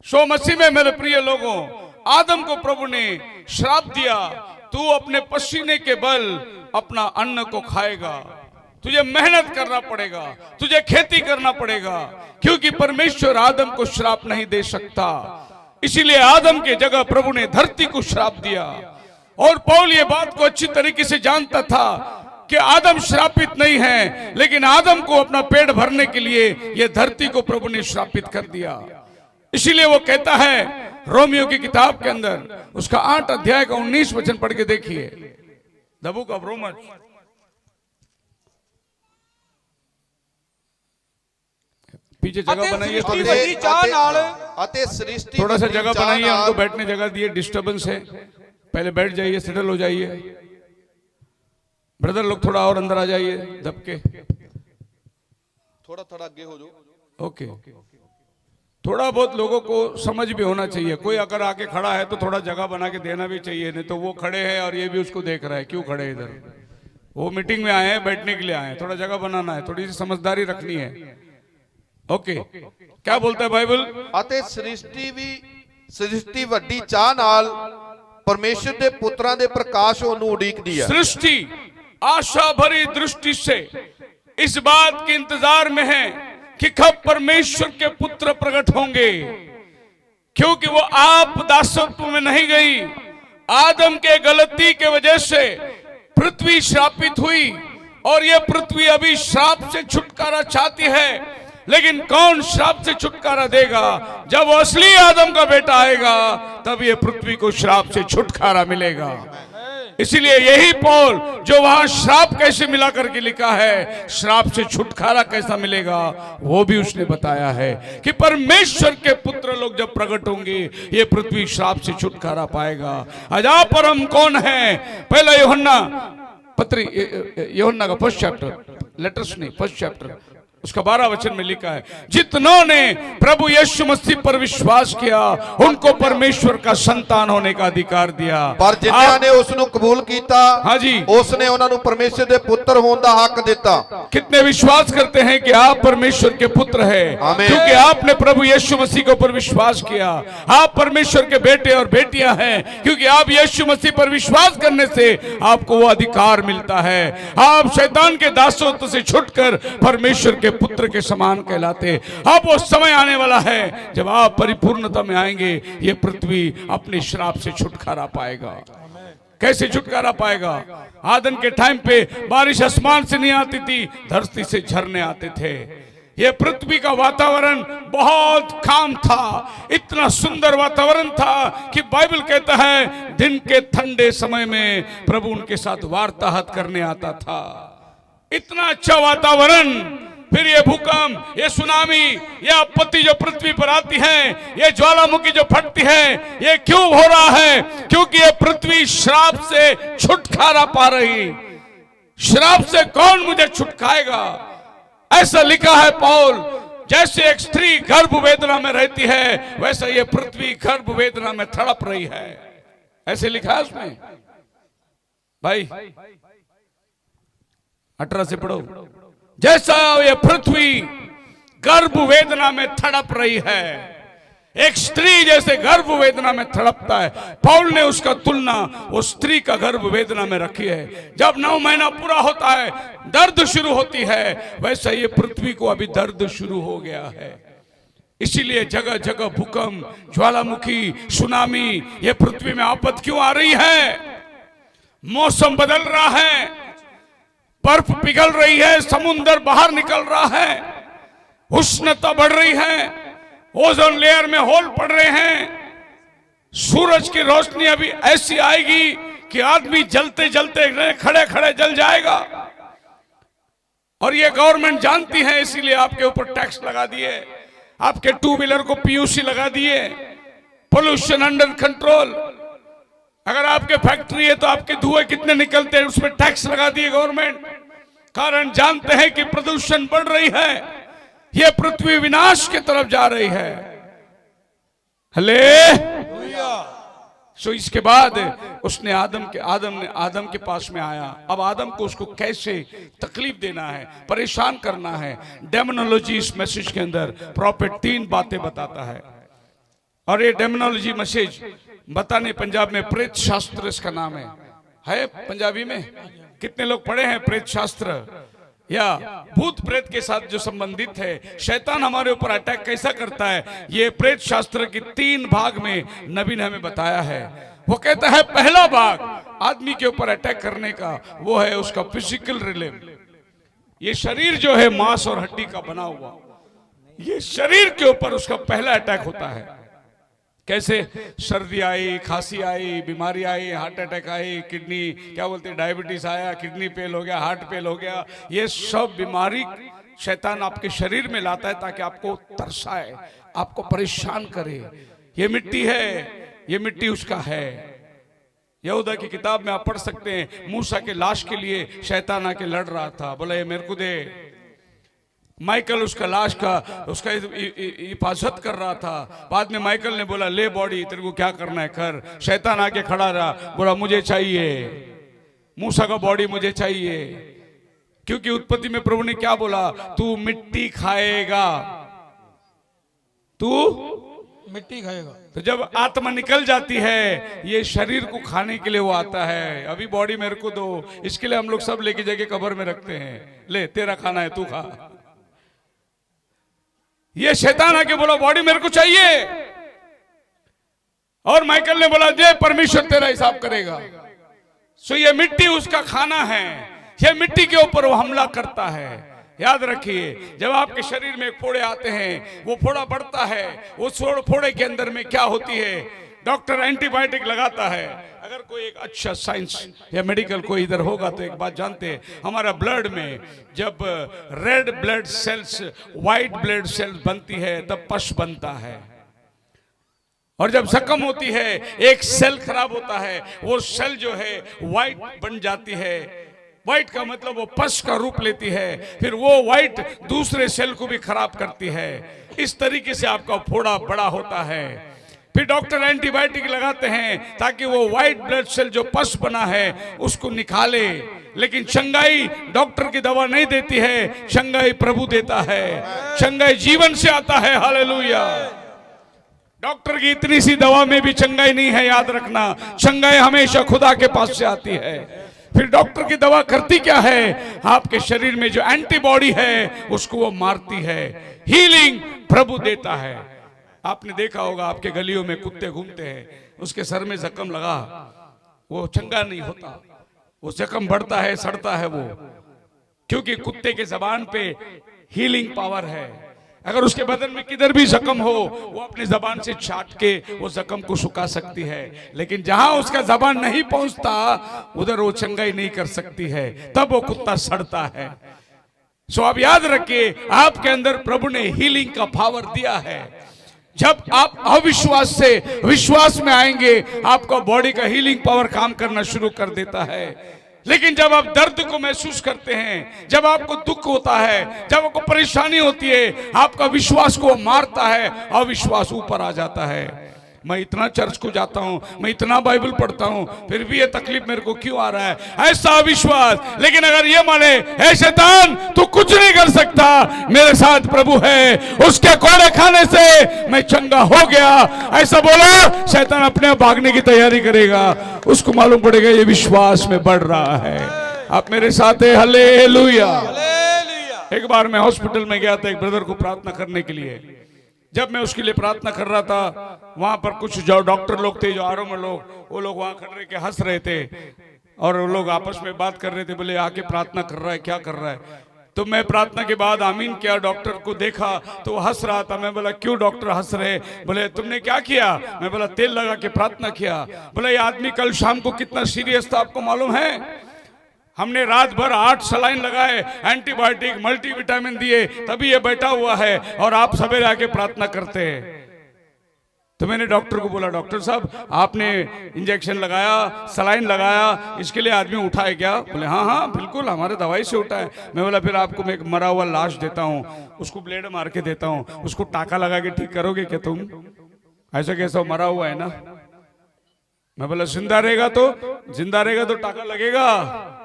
सो मसीह में मेरे प्रिय लोगों, आदम को प्रभु ने श्राप दिया, तू अपने पसीने के बल अपना अन्न को खाएगा, तुझे मेहनत करना पड़ेगा, तुझे खेती करना पड़ेगा, क्योंकि परमेश्वर आदम को श्राप नहीं दे सकता। इसीलिए आदम के जगह प्रभु ने धरती को श्राप दिया। और पौल ये बात को अच्छी तरीके से जानता था कि आदम श्रापित नहीं है, लेकिन आदम को अपना पेट भरने के लिए यह धरती को प्रभु ने श्रापित कर दिया। इसीलिए वो कहता है रोमियो की किताब के अंदर उसका 8 अध्याय का 19 वचन पढ़ के देखिए, द बुक ऑफ रोमन्स। पीछे जगह बनाइए, थोड़ा सा जगह बनाइए, हमको बैठने जगह दिए, डिस्टर्बेंस है। पहले बैठ जाइए, सेटल हो जाइए। ब्रदर लोग थोड़ा और अंदर आ जाइए, दबके थोड़ा थोड़ा आगे हो जाओ। ओके, थोड़ा बहुत लोगों को समझ भी होना चाहिए। कोई अगर आके खड़ा है तो थोड़ा जगह बना के देना भी चाहिए, नहीं तो वो खड़े हैं और ये भी उसको देख रहा है क्यों खड़े हैं इधर। वो मीटिंग में आए हैं, बैठने के लिए आए हैं, थोड़ा जगह बनाना है, थोड़ी सी समझदारी रखनी है। ओके, क्या बोलता है बाइबल। ਅਤੇ ਸ੍ਰਿਸ਼ਟੀ ਵੱਡੀ ਚਾਹ ਨਾਲ परमेश्वर ਦੇ ਪੁੱਤਰਾਂ ਦੇ ਪ੍ਰਕਾਸ਼ ਉਹਨੂੰ ਉਡੀਕਦੀ ਹੈ। सृष्टि आशा भरी दृष्टि से इस बात के इंतजार में है कि कब परमेश्वर के पुत्र प्रकट होंगे, क्योंकि वो आप दासत्व में नहीं गई। आदम के गलती के वजह से पृथ्वी श्रापित हुई और ये पृथ्वी अभी श्राप से छुटकारा चाहती है, लेकिन कौन श्राप से छुटकारा देगा। जब असली आदम का बेटा आएगा तब ये पृथ्वी को श्राप से छुटकारा मिलेगा। इसीलिए यही पौल जो वहां श्राप कैसे मिला करके लिखा है, श्राप से छुटकारा कैसा मिलेगा वो भी उसने बताया है कि परमेश्वर के पुत्र लोग जब प्रकट होंगे ये पृथ्वी श्राप से छुटकारा पाएगा। अजा परम कौन है, पहला यूहन्ना पत्री, यूहन्ना का फर्स्ट चैप्टर, लेटर्स नहीं फर्स्ट चैप्टर, उसका 12 वचन में लिखा है, जितनों ने प्रभु यीशु मसीह पर विश्वास किया उनको परमेश्वर का संतान होने का अधिकार दिया। पर जिन्होंने ने उसਨੂੰ कबूल कीता, हाँ जी, उसने ਉਹਨਾਂ ਨੂੰ परमेश्वर ਦੇ पुत्र होने का हक दिता। कितने विश्वास करते हैं कि आप परमेश्वर के पुत्र हैं, क्योंकि आपने प्रभु यीशु मसीह के ऊपर विश्वास किया। आप परमेश्वर के बेटे और बेटियां हैं, क्योंकि आप यीशु मसीह पर विश्वास करने से आपको वो अधिकार मिलता है। आप शैतान के दासत्व से छुटकर परमेश्वर के पुत्र के समान कहलाते। अब वो समय आने वाला है जब आप परिपूर्णता में आएंगे, ये पृथ्वी अपने श्राप से छुटकारा पाएगा। कैसे छुटकारा पाएगा। आदम के टाइम पे बारिश आसमान से नहीं आती थी, धरती से झरने आते थे। ये पृथ्वी का वातावरण बहुत काम था, इतना सुंदर वातावरण था कि बाइबल कहता है दिन के ठंडे समय में प्रभु उनके साथ वार्तालाप करने आता था। इतना अच्छा वातावरण। फिर ये भूकंप, ये सुनामी, ये आपत्ति जो पृथ्वी पर आती है, ये ज्वालामुखी जो फटती है, ये क्यों हो रहा है? क्योंकि ये पृथ्वी श्राप से छुटकारा पा रही। श्राप से कौन मुझे छुटकाएगा, ऐसा लिखा है पौल। जैसे एक स्त्री गर्भ वेदना में रहती है, वैसा ये पृथ्वी गर्भ वेदना में तड़प रही है, ऐसे लिखा है उसमें। भाई 18 से पढ़ो। जैसा ये पृथ्वी गर्भ वेदना में तड़प रही है, एक स्त्री जैसे गर्भ वेदना में तड़पता है, पौल ने उसका तुलना वो स्त्री का गर्भ वेदना में रखी है। जब 9 महीना पूरा होता है दर्द शुरू होती है, वैसा ये पृथ्वी को अभी दर्द शुरू हो गया है। इसीलिए जगह जगह भूकंप, ज्वालामुखी, सुनामी, ये पृथ्वी में आपद क्यों आ रही है? मौसम बदल रहा है, बर्फ पिघल रही है, समुद्र बाहर निकल रहा है, उष्णता बढ़ रही है, ओजोन लेयर में होल पड़ रहे हैं, सूरज की रोशनी अभी ऐसी आएगी कि आदमी जलते जलते खड़े खड़े जल जाएगा। और ये गवर्नमेंट जानती है, इसीलिए आपके ऊपर टैक्स लगा दिए, आपके 2 व्हीलर को पीयूसी लगा दिए, पोल्यूशन अंडर कंट्रोल। अगर आपके फैक्ट्री है तो आपके धुएं कितने निकलते हैं उसमें टैक्स लगा दिए गवर्नमेंट। कारण जानते हैं कि प्रदूषण बढ़ रही है, ये पृथ्वी विनाश की तरफ जा रही है। सो इसके बाद उसने आदम के पास में आया। अब आदम को उसको कैसे तकलीफ देना है, परेशान करना है। डेमोनोलॉजी इस मैसेज के अंदर प्रॉफिट 3 बातें बताता है। और ये डेमोनोलॉजी मैसेज बताने पंजाब में प्रेत शास्त्र इसका नाम है पंजाबी में। कितने लोग पढ़े हैं प्रेत शास्त्र? या भूत प्रेत के साथ जो संबंधित है, शैतान हमारे ऊपर अटैक कैसा करता है, ये प्रेत शास्त्र की 3 भाग में नबी ने हमें बताया है। वो कहता है पहला भाग आदमी के ऊपर अटैक करने का, वो है उसका फिजिकल रिलेम। ये शरीर जो है मांस और हड्डी का बना हुआ, ये शरीर के ऊपर उसका पहला अटैक होता है। कैसे? सर्दी आई, खांसी आई, बीमारी आई, हार्ट अटैक आई, किडनी क्या बोलते हैं डायबिटीज आया, किडनी फेल हो गया, हार्ट फेल हो गया। ये सब बीमारी शैतान आपके शरीर में लाता है ताकि आपको तरसाए, आपको परेशान करे। ये मिट्टी है, ये मिट्टी उसका है। यहूदा की किताब में आप पढ़ सकते हैं, मूसा के लाश के लिए शैतान आके लड़ रहा था, बोला ये मेरे को दे। माइकल उसका लाश का उसका हिफाजत कर रहा था। बाद में माइकल ने बोला ले बॉडी, तेरे को क्या करना है कर। शैतान आके खड़ा रहा, बोला मुझे चाहिए, मूसा का बॉडी मुझे चाहिए। क्योंकि उत्पत्ति में प्रभु ने क्या बोला? तू मिट्टी खाएगा, तू मिट्टी खाएगा। तो जब आत्मा निकल जाती है, ये शरीर को खाने के लिए वो आता है। अभी बॉडी मेरे को दो, इसके लिए हम लोग सब लेके जाके कब्र में रखते हैं, ले तेरा खाना है तू खा। ये शैतान आके बोला बॉडी मेरे को चाहिए, और माइकल ने बोला जे परमेश्वर तेरा हिसाब करेगा। सो ये मिट्टी उसका खाना है, ये मिट्टी के ऊपर वो हमला करता है। याद रखिए, जब आपके शरीर में फोड़े आते हैं, वो फोड़ा बढ़ता है, वो फोड़े के अंदर में क्या होती है, डॉक्टर एंटीबायोटिक लगाता है। अगर कोई एक अच्छा साइंस या मेडिकल कोई इधर होगा तो एक बात जानते हैं, हमारा ब्लड में जब red blood cells white blood cells बनती है तब पश बनता है। और जब जख्म होती है, एक सेल खराब होता है, वो सेल जो है व्हाइट बन जाती है। व्हाइट का मतलब वो पश का रूप लेती है, फिर वो व्हाइट दूसरे सेल को भी खराब करती है। इस तरीके से आपका फोड़ा बड़ा होता है। फिर डॉक्टर एंटीबायोटिक लगाते हैं ताकि वो व्हाइट ब्लड सेल जो पस बना है उसको निकाले। लेकिन चंगाई डॉक्टर की दवा नहीं देती है, चंगाई प्रभु देता है। चंगाई जीवन से आता है। हालेलुया। डॉक्टर की इतनी सी दवा में भी चंगाई नहीं है, याद रखना। चंगाई हमेशा खुदा के पास से आती है। फिर डॉक्टर की दवा करती क्या है? आपके शरीर में जो एंटीबॉडी है उसको वो मारती है। हीलिंग प्रभु देता है। आपने देखा होगा आपके गलियों में कुत्ते घूमते हैं, उसके सर में जख्म लगा, वो चंगा नहीं होता, वो जख्म बढ़ता है, सड़ता है वो, क्योंकि कुत्ते के जबान पे हीलिंग पावर है। अगर उसके बदन में किधर भी जख्म हो, वो अपनी जबान से चाट के वो जख्म को सुखा सकती है। लेकिन जहां उसका जबान नहीं पहुंचता उधर वो चंगाई नहीं कर सकती है, तब वो कुत्ता सड़ता है। सो आप याद रखिए, आपके अंदर प्रभु ने हीलिंग का पावर दिया है। जब आप अविश्वास से विश्वास में आएंगे, आपका बॉडी का हीलिंग पावर काम करना शुरू कर देता है। लेकिन जब आप दर्द को महसूस करते हैं, जब आपको दुख होता है, जब आपको परेशानी होती है, आपका विश्वास को मारता है, अविश्वास ऊपर आ जाता है। मैं इतना चर्च को जाता हूं, मैं इतना बाइबल पढ़ता हूं, फिर भी ये तकलीफ मेरे को क्यों आ रहा है? ऐसा विश्वास। लेकिन अगर ये माने, हे शैतान तू कुछ नहीं कर सकता, मेरे साथ प्रभु है, उसके कोड़े खाने से मैं चंगा हो गया, ऐसा बोलो, शैतान अपने आप भागने की तैयारी करेगा। उसको मालूम पड़ेगा ये विश्वास में बढ़ रहा है। आप मेरे साथ है, हालेलुया। एक बार मैं हॉस्पिटल में गया था एक ब्रदर को प्रार्थना करने के लिए। जब मैं उसके लिए प्रार्थना कर रहा था, वहां पर कुछ जो डॉक्टर लोग थे, जो आरओ में लोग, वो लोग वहां खड़े के हंस रहे थे और वो लोग आपस में बात कर रहे थे, बोले आके प्रार्थना कर रहा है, क्या कर रहा है? तो मैं प्रार्थना के बाद आमीन किया, डॉक्टर को देखा तो वो हंस रहा था। मैं बोला क्यों डॉक्टर हंस रहे? बोले तुमने क्या किया? मैं बोला तेल लगा के प्रार्थना किया। बोला ये आदमी कल शाम को कितना सीरियस था आपको मालूम है? हमने रात भर 8 सलाइन लगाए, एंटीबायोटिक मल्टीविटामिन दिए, तभी ये बैठा हुआ है और आप सवेरे आके प्रार्थना करते हैं। तो मैंने डॉक्टर को बोला, डॉक्टर साहब आपने इंजेक्शन लगाया, सलाइन लगाया, इसके लिए आदमी उठा है क्या? बोले हाँ हाँ बिल्कुल, हमारे दवाई से उठा है। मैं बोला फिर आपको मैं एक मरा हुआ लाश देता हूँ, उसको ब्लेड मार के देता हूँ, उसको टाका लगा के ठीक करोगे क्या तुम? ऐसा कैसा मरा हुआ है ना? मैं बोला जिंदा रहेगा तो टाका लगेगा,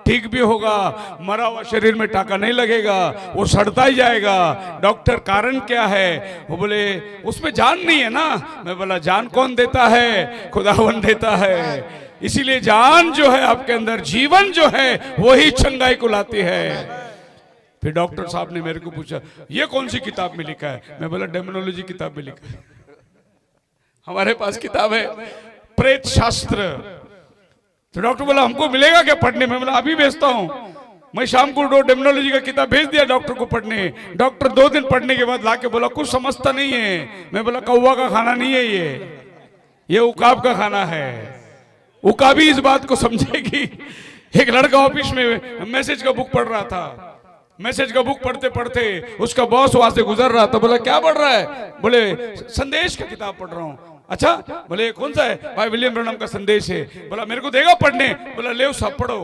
ठीक भी होगा। मरा हुआ शरीर में टाका नहीं लगेगा, वो सड़ता ही जाएगा। डॉक्टर कारण क्या है? वो बोले उसमें जान नहीं है ना। मैं बोला जान कौन देता है? खुदावन देता है। इसीलिए जान जो है आपके अंदर, जीवन जो है, वही चंगाई को लाती है। फिर डॉक्टर साहब ने मेरे को पूछा ये कौन सी किताब में लिखा है? मैं बोला डेमोनोलॉजी किताब में लिखा है। हमारे पास किताब है प्रेत शास्त्र। तो डॉक्टर बोला हमको मिलेगा क्या पढ़ने में? बोला अभी भेजता हूं। मैं शाम को डेमोनोलॉजी का किताब भेज दिया डॉक्टर को पढ़ने। डॉक्टर 2 दिन पढ़ने के बाद लाके बोला कुछ समझता नहीं है। मैं बोला कौवा का खाना नहीं है ये उकाब का खाना है। उकाबी इस बात को समझेगी। एक लड़का ऑफिस में मैसेज का बुक पढ़ रहा था। मैसेज का बुक पढ़ते पढ़ते उसका बॉस वहां से गुजर रहा था। बोला क्या पढ़ रहा है? बोले संदेश का किताब पढ़ रहा हूं। अच्छा, बोले कौन सा है? भाई विलियम ब्रैनम का संदेश है। बोला मेरे को देगा पढ़ने? बोला ले सब पढ़ो।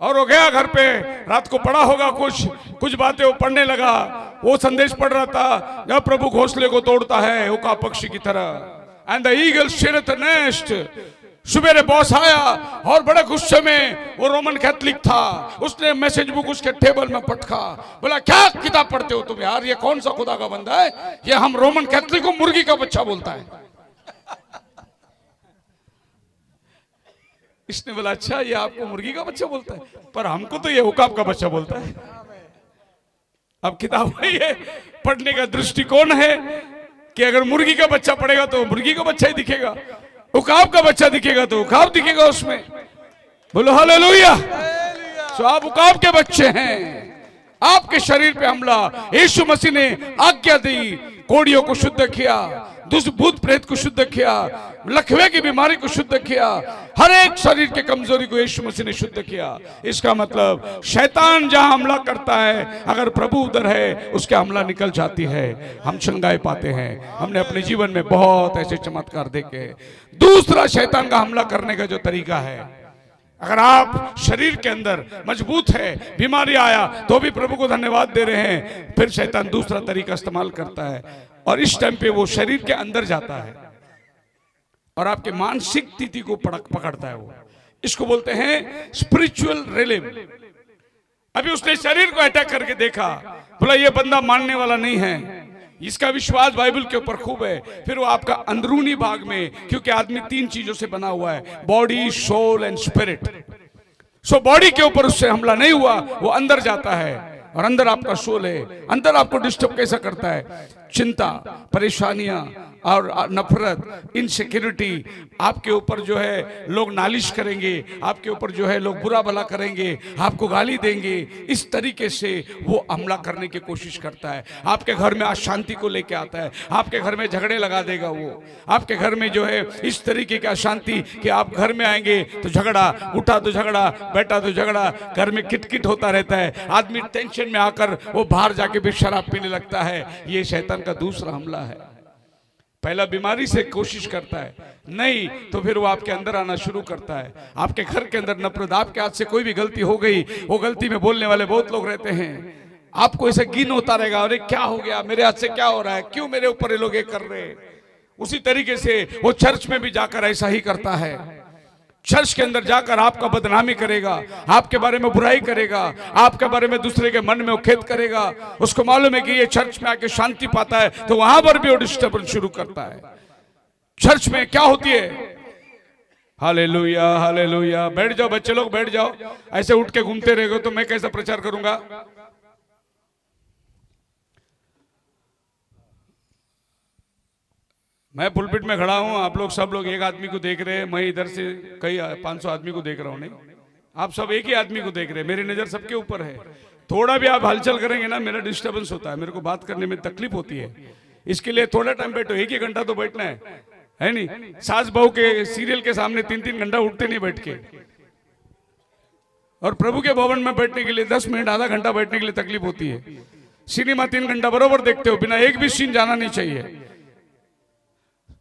और वो गया घर पे, रात को पढ़ा होगा कुछ बातें वो पढ़ने लगा। वो संदेश पढ़ रहा था, जब प्रभु घोंसले को तोड़ता है उका पक्षी की तरह, एंड द ईगल शेयरeth the nest। सुबेरे बॉस आया और बड़े गुस्से में, वो रोमन कैथलिक था, उसने मैसेज बुक उसके टेबल में पटका। बोला क्या किताब पढ़ते हो तुम यार? ये कौन सा खुदा का बंदा है? ये हम रोमन कैथलिक को मुर्गी का बच्चा बोलता है। इसने बोला अच्छा ये आपको मुर्गी का बच्चा बोलता है, पर हमको तो ये उकाब का बच्चा बोलता है। अब किताब वही है, पढ़ने का दृष्टिकोण है कि अगर मुर्गी का बच्चा पढ़ेगा तो मुर्गी का बच्चा ही दिखेगा, उकाब का बच्चा दिखेगा तो उकाब दिखेगा उसमें। बोलो हालेलुया। तो आप उकाब के बच्चे हैं। आपके शरीर पे हमला यीशु मसीह ने आज्ञा दी, कोड़ियों को शुद्ध किया, भूत प्रेत को शुद्ध किया, लकवे की बीमारी को शुद्ध किया, हर एक शरीर के कमजोरी को यीशु मसीह ने शुद्ध किया। इसका मतलब शैतान जहां हमला करता है, अगर प्रभु उधर है, उसके हमला निकल जाती है, हम चंगाई पाते हैं। हमने अपने जीवन में बहुत ऐसे चमत्कार देखे। दूसरा शैतान का हमला करने का जो तरीका है, अगर आप शरीर के अंदर मजबूत है, बीमारी आया तो भी प्रभु को धन्यवाद दे रहे हैं, फिर शैतान दूसरा तरीका इस्तेमाल करता है और इस टाइम पे वो शरीर के अंदर जाता है और आपके मानसिक स्थिति को पकड़ता है। वो इसको बोलते हैं स्पिरिचुअल रेलिम। अभी उसने शरीर को अटैक करके देखा, बोला ये बंदा मानने वाला नहीं है, इसका विश्वास बाइबल के ऊपर खूब है। फिर वो आपका अंदरूनी भाग में, क्योंकि आदमी 3 चीजों से बना हुआ है, body, soul and spirit. So body के ऊपर उससे हमला नहीं हुआ, वो अंदर जाता है और अंदर आपका सोल है। अंदर आपको डिस्टर्ब कैसा करता है? चिंता, परेशानियां और नफरत, इनसिक्योरिटी। आपके ऊपर जो है लोग नालिश करेंगे, आपके ऊपर जो है लोग बुरा भला करेंगे, आपको गाली देंगे। इस तरीके से वो हमला करने की कोशिश करता है। आपके घर में अशांति को लेके आता है, आपके घर में झगड़े लगा देगा वो। आपके घर में जो है इस तरीके की अशांति कि आप घर में आएंगे तो झगड़ा, उठा तो झगड़ा, बैठा तो झगड़ा, घर में किटकिट होता रहता है। आदमी टेंशन में आकर वो बाहर जाके भी शराब पीने लगता है। ये शैतान का दूसरा हमला है। पहला बीमारी से कोशिश करता है, नहीं तो फिर वो आपके अंदर आना शुरू करता है। आपके घर के अंदर नफरत, आपके हाथ से कोई भी गलती हो गई, वो गलती में बोलने वाले बहुत लोग रहते हैं। आपको ऐसा गिन होता रहेगा, अरे क्या हो गया, मेरे हाथ से क्या हो रहा है, क्यों मेरे ऊपर ये लोग ये कर रहे हैं। उसी तरीके से वो चर्च में भी जाकर ऐसा ही करता है। चर्च के अंदर जाकर आपका बदनामी करेगा, आपके बारे में बुराई करेगा, आपके बारे में दूसरे के मन में वो खेद करेगा। उसको मालूम है कि ये चर्च में आके शांति पाता है, तो वहां पर भी वो डिस्टर्बेंस शुरू करता है। चर्च में क्या होती है? Hallelujah hallelujah. बैठ जाओ बच्चे लोग, बैठ जाओ। ऐसे उठ के घूमते रहेगा तो मैं कैसा प्रचार करूंगा? मैं पुलपिट में खड़ा हूं, आप लोग सब लोग एक आदमी को देख रहे हैं, मैं इधर से कई 500 आदमी को देख रहा हूं। नहीं, आप सब एक ही आदमी को देख रहे हैं, मेरी नजर सबके ऊपर है। थोड़ा भी आप हलचल करेंगे ना, मेरा डिस्टर्बेंस होता है, मेरे को बात करने में तकलीफ होती है। इसके लिए थोड़ा टाइम बैठो, एक ही घंटा तो बैठना है नहीं? सास बहू के सीरियल के सामने 3-3 घंटा उठते नहीं बैठ के, और प्रभु के भवन में बैठने के लिए 10 मिनट आधा घंटा बैठने के लिए तकलीफ होती है। सिनेमा 3 घंटा बरोबर देखते हो, बिना एक भी सीन जाना नहीं चाहिए।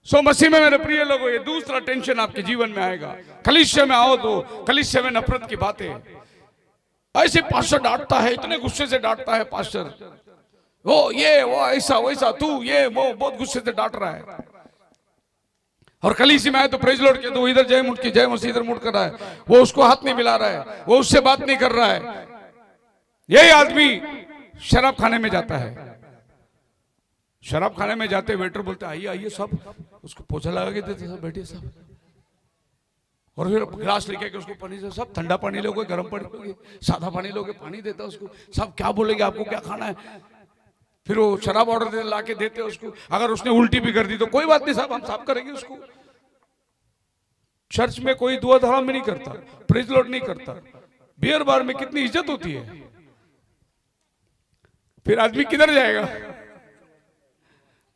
सो मसीह में मेरे प्रिय लोगों, ये दूसरा टेंशन आपके जीवन में आएगा। कलीसिया में आओ तो कलीसिया में नफरत की बातें, ऐसे पास्टर डांटता है, इतने गुस्से से डांटता है पास्टर, वो ये वो ऐसा वैसा, तू ये वो, बहुत गुस्से से डांट रहा है। और कलीसिया में आए तो प्रेज लॉर्ड के, तो इधर जय मुड़ की जय मसीह इधर मुड़ कर रहा है, वो उसको हाथ नहीं मिला रहा है, वो उससे बात नहीं कर रहा है। यही आदमी शराब खाने में जाता है। शराब खाने में जाते वेटर बोलते आइए आइए सब, उसको पोछा लगा के देते, सब बैठिए सब, और फिर गिलास लेके के उसको पानी से, सब ठंडा पानी लोगे, गर्म पानी लोगे, सादा पानी लोगे, पानी देता उसको, सब क्या बोलेंगे आपको क्या खाना है। फिर वो शराब ऑर्डर ला के देते उसको, अगर उसने उल्टी भी कर दी तो कोई बात नहीं साहब, हम साफ करेंगे उसको। चर्च में कोई दुआ धड़ाम में नहीं करता, प्रेज लॉर्ड नहीं करता। बियर बार में कितनी इज्जत होती है, फिर आदमी किधर जाएगा?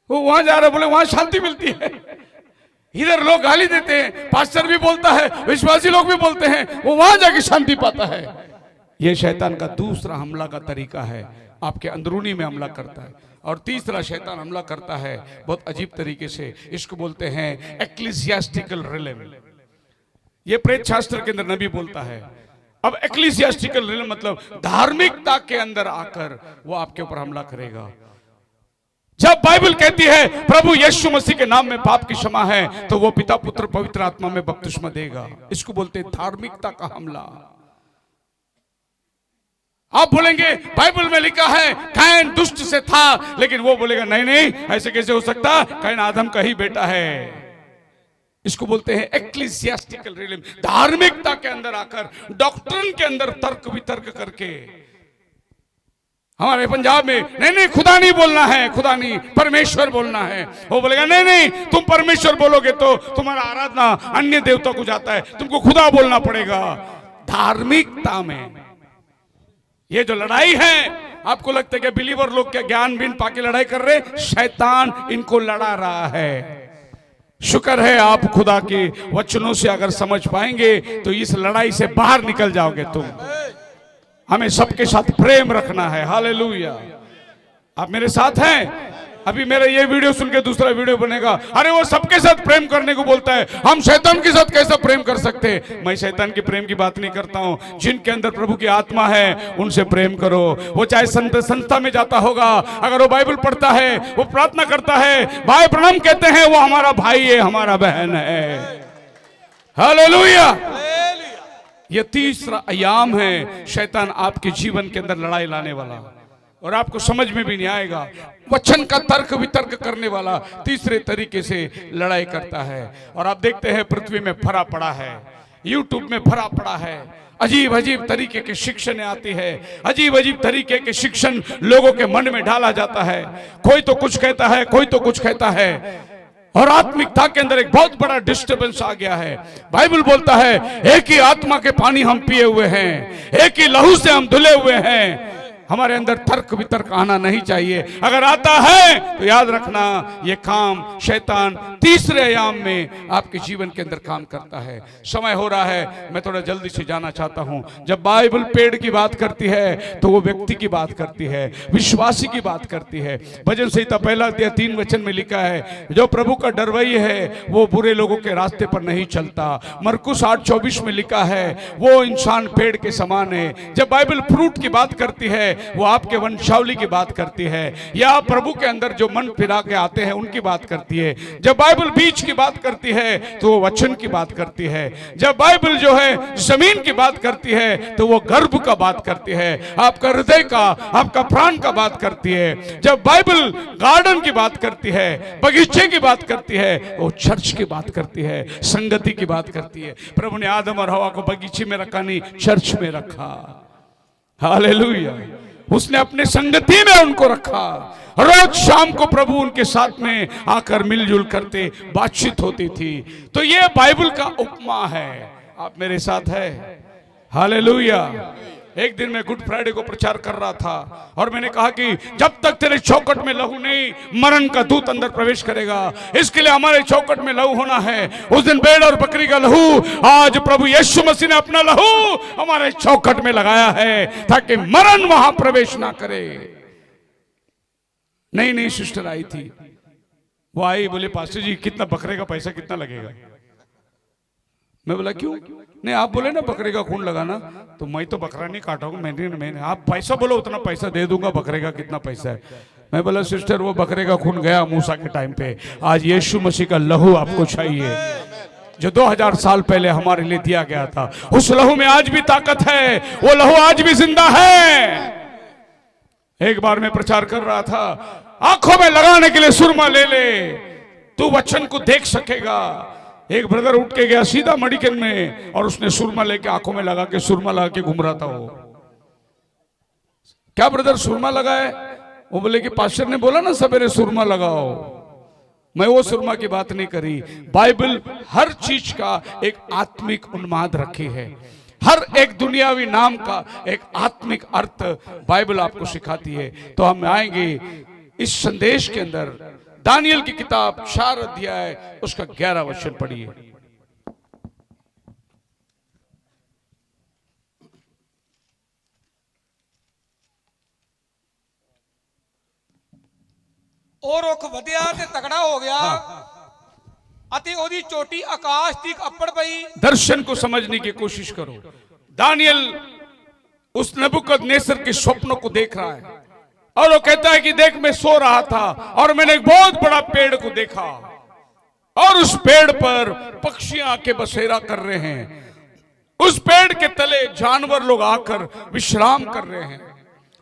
वो वहां जा रहा, बोले वहां शांति मिलती है। इधर लोग गाली देते हैं, पास्टर भी बोलता है, विश्वासी लोग भी बोलते हैं, वो वहां जाके शांति पाता है। यह शैतान का दूसरा हमला का तरीका है, आपके अंदरूनी में हमला करता है। और तीसरा शैतान हमला करता है बहुत अजीब तरीके से, इसको बोलते हैं एक्लीसियास्टिकल रिलेम। ये प्रेत शास्त्र के अंदर नबी बोलता है। अब एक्लीसियास्टिकल रिलेम मतलब धार्मिकता के अंदर आकर वो आपके ऊपर हमला करेगा। जब बाइबल कहती है प्रभु यीशु मसीह के नाम में पाप की क्षमा है, तो वो पिता पुत्र पवित्र आत्मा में बपतिस्मा देगा। इसको बोलते हैं धार्मिकता का हमला। आप बोलेंगे बाइबल में लिखा है कैन दुष्ट से था, लेकिन वो बोलेगा नहीं नहीं, ऐसे कैसे हो सकता, कैन आदम का ही बेटा है। इसको बोलते हैं एक्लीसियास्टिकल रिलेम। धार्मिकता के अंदर आकर, डॉक्ट्रिन के अंदर तर्क वितर्क करके। हमारे पंजाब में नहीं नहीं खुदा नहीं बोलना है, खुदा नहीं परमेश्वर बोलना है। वो बोलेगा नहीं नहीं, तुम परमेश्वर बोलोगे तो तुम्हारा आराधना अन्य देवता को जाता है, तुमको खुदा बोलना पड़ेगा। धार्मिकता में ये जो लड़ाई है, आपको लगता है कि बिलीवर लोग क्या ज्ञान बिन पाके लड़ाई कर रहे? शैतान इनको लड़ा रहा है। शुक्र है आप खुदा के वचनों से अगर समझ पाएंगे तो इस लड़ाई से बाहर निकल जाओगे तुम। हमें सबके साथ प्रेम रखना है। हालेलुया। आप मेरे साथ हैं? अभी मेरा ये वीडियो सुन के दूसरा वीडियो बनेगा, अरे वो सबके साथ प्रेम करने को बोलता है, हम शैतान के साथ कैसा प्रेम कर सकते हैं? मैं शैतान के प्रेम की बात नहीं करता हूं। जिनके अंदर प्रभु की आत्मा है उनसे प्रेम करो। वो चाहे संस्था में जाता होगा, अगर वो बाइबल पढ़ता है, वो प्रार्थना करता है, भाई प्रणाम कहते हैं, वो हमारा भाई है, हमारा बहन है। हालेलुया। ये तीसरा आयाम है शैतान आपके जीवन के अंदर लड़ाई लाने वाला, और आपको समझ में भी नहीं आएगा। वचन का तर्क वितर्क करने वाला तीसरे तरीके से लड़ाई करता है। और आप देखते हैं पृथ्वी में भरा पड़ा है, यूट्यूब में भरा पड़ा है, अजीब अजीब तरीके के शिक्षण आती है, अजीब अजीब तरीके के शिक्षण लोगों के मन में डाला जाता है। कोई तो कुछ कहता है, कोई तो कुछ कहता है, और आत्मिकता के अंदर एक बहुत बड़ा डिस्टर्बेंस आ गया है। बाइबल बोलता है एक ही आत्मा के पानी हम पिए हुए हैं, एक ही लहू से हम धुले हुए हैं। हमारे अंदर तर्क वितर्क आना नहीं चाहिए। अगर आता है तो याद रखना, ये काम शैतान तीसरे आयाम में आपके जीवन के अंदर काम करता है। समय हो रहा है, मैं थोड़ा जल्दी से जाना चाहता हूं। जब बाइबल पेड़ की बात करती है तो वो व्यक्ति की बात करती है, विश्वासी की बात करती है। भजन संहिता 1 अध्याय 3 वचन में लिखा है, जो प्रभु का डरवई है वो बुरे लोगों के रास्ते पर नहीं चलता। मरकुस 8:24 में लिखा है, वो इंसान पेड़ के समान है। जब बाइबल फ्रूट की बात करती है वो आपके वंशावली की बात करती है, या प्रभु के अंदर जो मन फिरा के आते हैं उनकी बात करती है। जब बाइबल बीज की बात करती है तो वो वचन की बात करती है। जब बाइबल जो है जमीन की बात करती है तो वो गर्भ का बात करती है, आपका हृदय का, आपका प्राण का बात करती है। जब बाइबल गार्डन की बात करती है, बगीचे की बात करती है, वो चर्च की बात करती है, संगति की बात करती है। प्रभु ने आदम और हवा को बगीचे में रखा नहीं, चर्च में रखा। हालेलुया। उसने अपने संगति में उनको रखा। रोज शाम को प्रभु उनके साथ में आकर मिलजुल करते, बातचीत होती थी। तो ये बाइबल का उपमा है। आप मेरे साथ है? हालेलुया। एक दिन मैं गुड फ्राइडे को प्रचार कर रहा था और मैंने कहा कि जब तक तेरे चौखट में लहू नहीं, मरण का दूत अंदर प्रवेश करेगा। इसके लिए हमारे चौखट में लहू होना है। उस दिन भेड़ और बकरी का लहू, आज प्रभु यीशु मसीह ने अपना लहू हमारे चौखट में लगाया है ताकि मरण वहां प्रवेश ना करे। नई सिस्टर आई थी, वो आई, बोले पास्टर जी कितना बकरे का पैसा कितना लगेगा? मैं बोला क्यों? नहीं आप बोले ना बकरे का खून लगाना, तो मैं तो बकरा नहीं काटूंगा। मैंने आप पैसा बोलो उतना पैसा दे दूंगा, बकरे का कितना पैसा है? मैं बोला सिस्टर वो बकरे का खून गया मूसा के टाइम पे, आज यीशु मसीह का लहू आपको चाहिए जो 2000 साल पहले हमारे लिए दिया गया था। उस लहू में आज भी ताकत है, वो लहू आज भी जिंदा है। एक बार मैं प्रचार कर रहा था, आंखों में लगाने के लिए सुरमा ले ले, तू वचन को देख सकेगा। एक ब्रदर उठ के गया सीधा मेडिकल में और उसने सुरमा लेके आंखों में लगा के सुरमा लगा के घूम रहा था। वो क्या ब्रदर सुरमा लगाए? वो बोले कि पास्टर ने बोला ना सवेरे सुरमा लगाओ। मैं वो सुरमा की बात नहीं करी। बाइबल हर चीज का एक आत्मिक उन्माद रखी है। हर एक दुनियावी नाम का एक आत्मिक अर्थ बाइबल आपको सिखाती है। तो हम आएंगे इस संदेश के अंदर। दानियल की किताब 4 अध्याय उसका 11 वचन पढ़िए। ਉਹ ਰੁੱਖ ਵਧਿਆ ਤੇ ਤਗੜਾ ਹੋ ਗਿਆ ਅਤੇ ਉਹਦੀ ਚੋਟੀ ਆਕਾਸ਼ ਤੀਕ ਅੱਪੜ ਪਈ। दर्शन को समझने की कोशिश करो। दानियल उस नबूकदनेस्सर के स्वप्नों को देख रहा है और वो कहता है कि देख मैं सो रहा था और मैंने एक बहुत बड़ा पेड़ को देखा और उस पेड़ पर पक्षियां आके बसेरा कर रहे हैं। उस पेड़ के तले जानवर लोग आकर विश्राम कर रहे हैं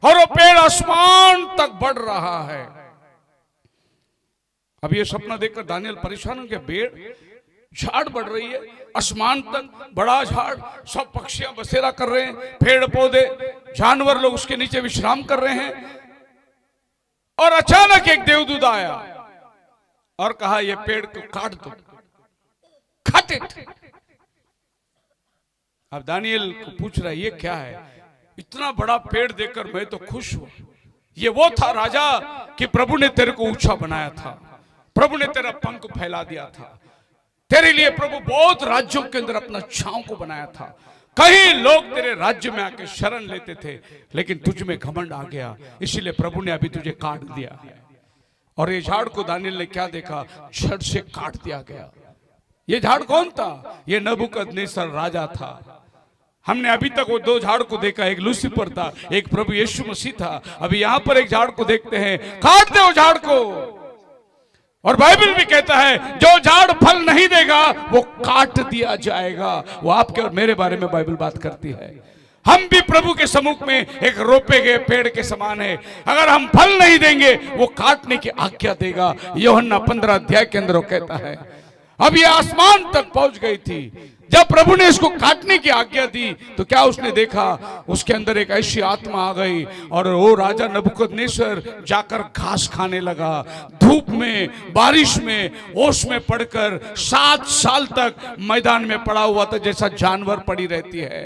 और वो पेड़ आसमान तक बढ़ रहा है। अब ये सपना देखकर दानियल परेशान हो गया। पेड़, झाड़ बढ़ रही है, आसमान तक बड़ा झाड़, सब पक्षियां बसेरा कर रहे हैं, पेड़ पौधे, जानवर लोग उसके नीचे विश्राम कर रहे हैं। और अचानक एक देवदूत आया और कहा ये पेड़ को काट दो, कट इट। अब दानियल को पूछ रहा है ये क्या है? इतना बड़ा पेड़ देखकर मैं तो खुश हुआ। ये वो था राजा कि प्रभु ने तेरे को ऊंचा बनाया था, प्रभु ने तेरा पंख फैला दिया था, तेरे लिए प्रभु बहुत राज्यों के अंदर अपना छांव को बनाया था। कई लोग तेरे राज्य में आके शरण लेते थे लेकिन तुझ में घमंड आ गया, इसीलिए प्रभु ने अभी तुझे काट दिया। और ये झाड़ को दानियल ने क्या देखा? जड़ से काट दिया गया। ये झाड़ कौन था? ये नबूकदनेस्सर राजा था। हमने अभी तक वो 2 झाड़ को देखा, एक लूसीफर था, एक प्रभु यीशु मसीह था। अभी यहां पर एक झाड़ को देखते हैं, काट दे वो झाड़ को। और बाइबल भी कहता है जो झाड़ फल नहीं देगा वो काट दिया जाएगा। वो आपके और मेरे बारे में बाइबल बात करती है। हम भी प्रभु के सम्मुख में एक रोपे गए पेड़ के समान है। अगर हम फल नहीं देंगे वो काटने की आज्ञा देगा। यूहन्ना 15 अध्याय के अंदर वो कहता है। अब ये आसमान तक पहुंच गई थी। जब प्रभु ने इसको काटने की आज्ञा दी तो क्या उसने देखा? उसके अंदर एक ऐसी आत्मा आ गई और वो राजा नबूकदनेस्सर जाकर घास खाने लगा। धूप में, बारिश में, ओस में पड़कर 7 साल तक मैदान में पड़ा हुआ था जैसा जानवर पड़ी रहती है।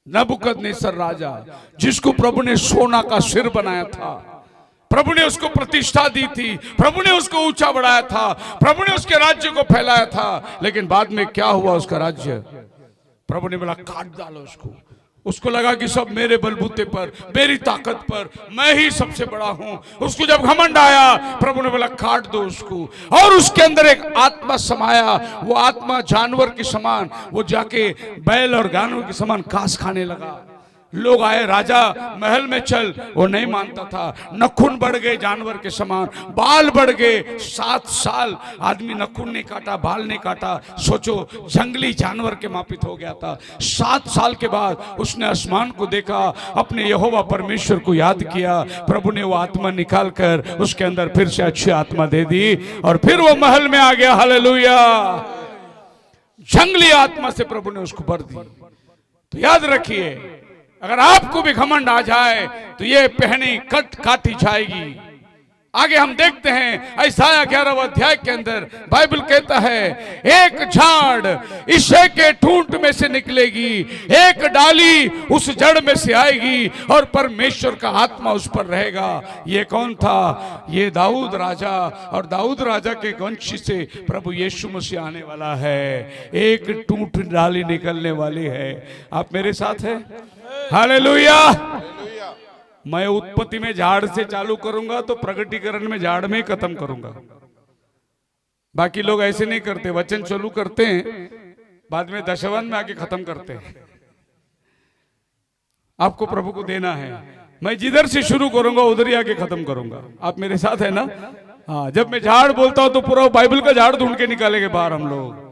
नबूकदनेस्सर राजा जिसको प्रभु ने सोना का सिर बनाया था, प्रभु ने उसको प्रतिष्ठा दी थी, प्रभु ने उसको ऊंचा बढ़ाया था, प्रभु ने उसके राज्य को फैलाया था। लेकिन बाद में क्या हुआ उसका राज्य? प्रभु ने बोला काट डालो उसको। उसको लगा कि सब मेरे बलबूते पर, मेरी ताकत पर, मैं ही सबसे बड़ा हूं। उसको जब घमंड आया प्रभु ने बोला काट दो उसको। और उसके अंदर एक आत्मा समाया। वो आत्मा जानवर के समान, वो जाके बैल और गायों के समान घास खाने लगा। लोग आए, राजा महल में चल, वो नहीं मानता था। नखून बढ़ गए जानवर के समान, बाल बढ़ गए। 7 साल आदमी नखून नहीं काटा, बाल नहीं काटा। सोचो, जंगली जानवर के मापित हो गया था। 7 साल के बाद उसने आसमान को देखा, अपने यहोवा परमेश्वर को याद किया। प्रभु ने वो आत्मा निकाल कर उसके अंदर फिर से अच्छी आत्मा दे दी और फिर वो महल में आ गया। हालेलुया। जंगली आत्मा से प्रभु ने उसको भर दी। तो याद रखिए, अगर आपको भी घमंड आ जाए तो ये पहनी काटी जाएगी। आगे हम देखते हैं यशायाह 11वें अध्याय के अंदर बाइबल कहता है, एक झाड़ इसे के ठूंठ में से निकलेगी, एक डाली उस जड़ में से आएगी और परमेश्वर का आत्मा उस पर रहेगा। ये कौन था? ये दाऊद राजा, और दाऊद राजा के वंश से प्रभु यीशु मसीह आने वाला है। एक ठूंठ डाली निकलने वाली है। आप मेरे साथ हैं? हालेलुया। मैं उत्पत्ति में झाड़ से चालू करूंगा तो प्रगटीकरण में झाड़ में ही खत्म करूंगा। बाकी लोग ऐसे नहीं करते, वचन चालू करते हैं, बाद में दशवन में आके खत्म करते हैं। आपको प्रभु को देना है। मैं जिधर से शुरू करूंगा उधर ही आके खत्म करूंगा। आप मेरे साथ है ना? हाँ, जब मैं झाड़ बोलता हूं तो पूरा बाइबल का झाड़ ढूंढ के निकालेंगे बाहर हम लोग।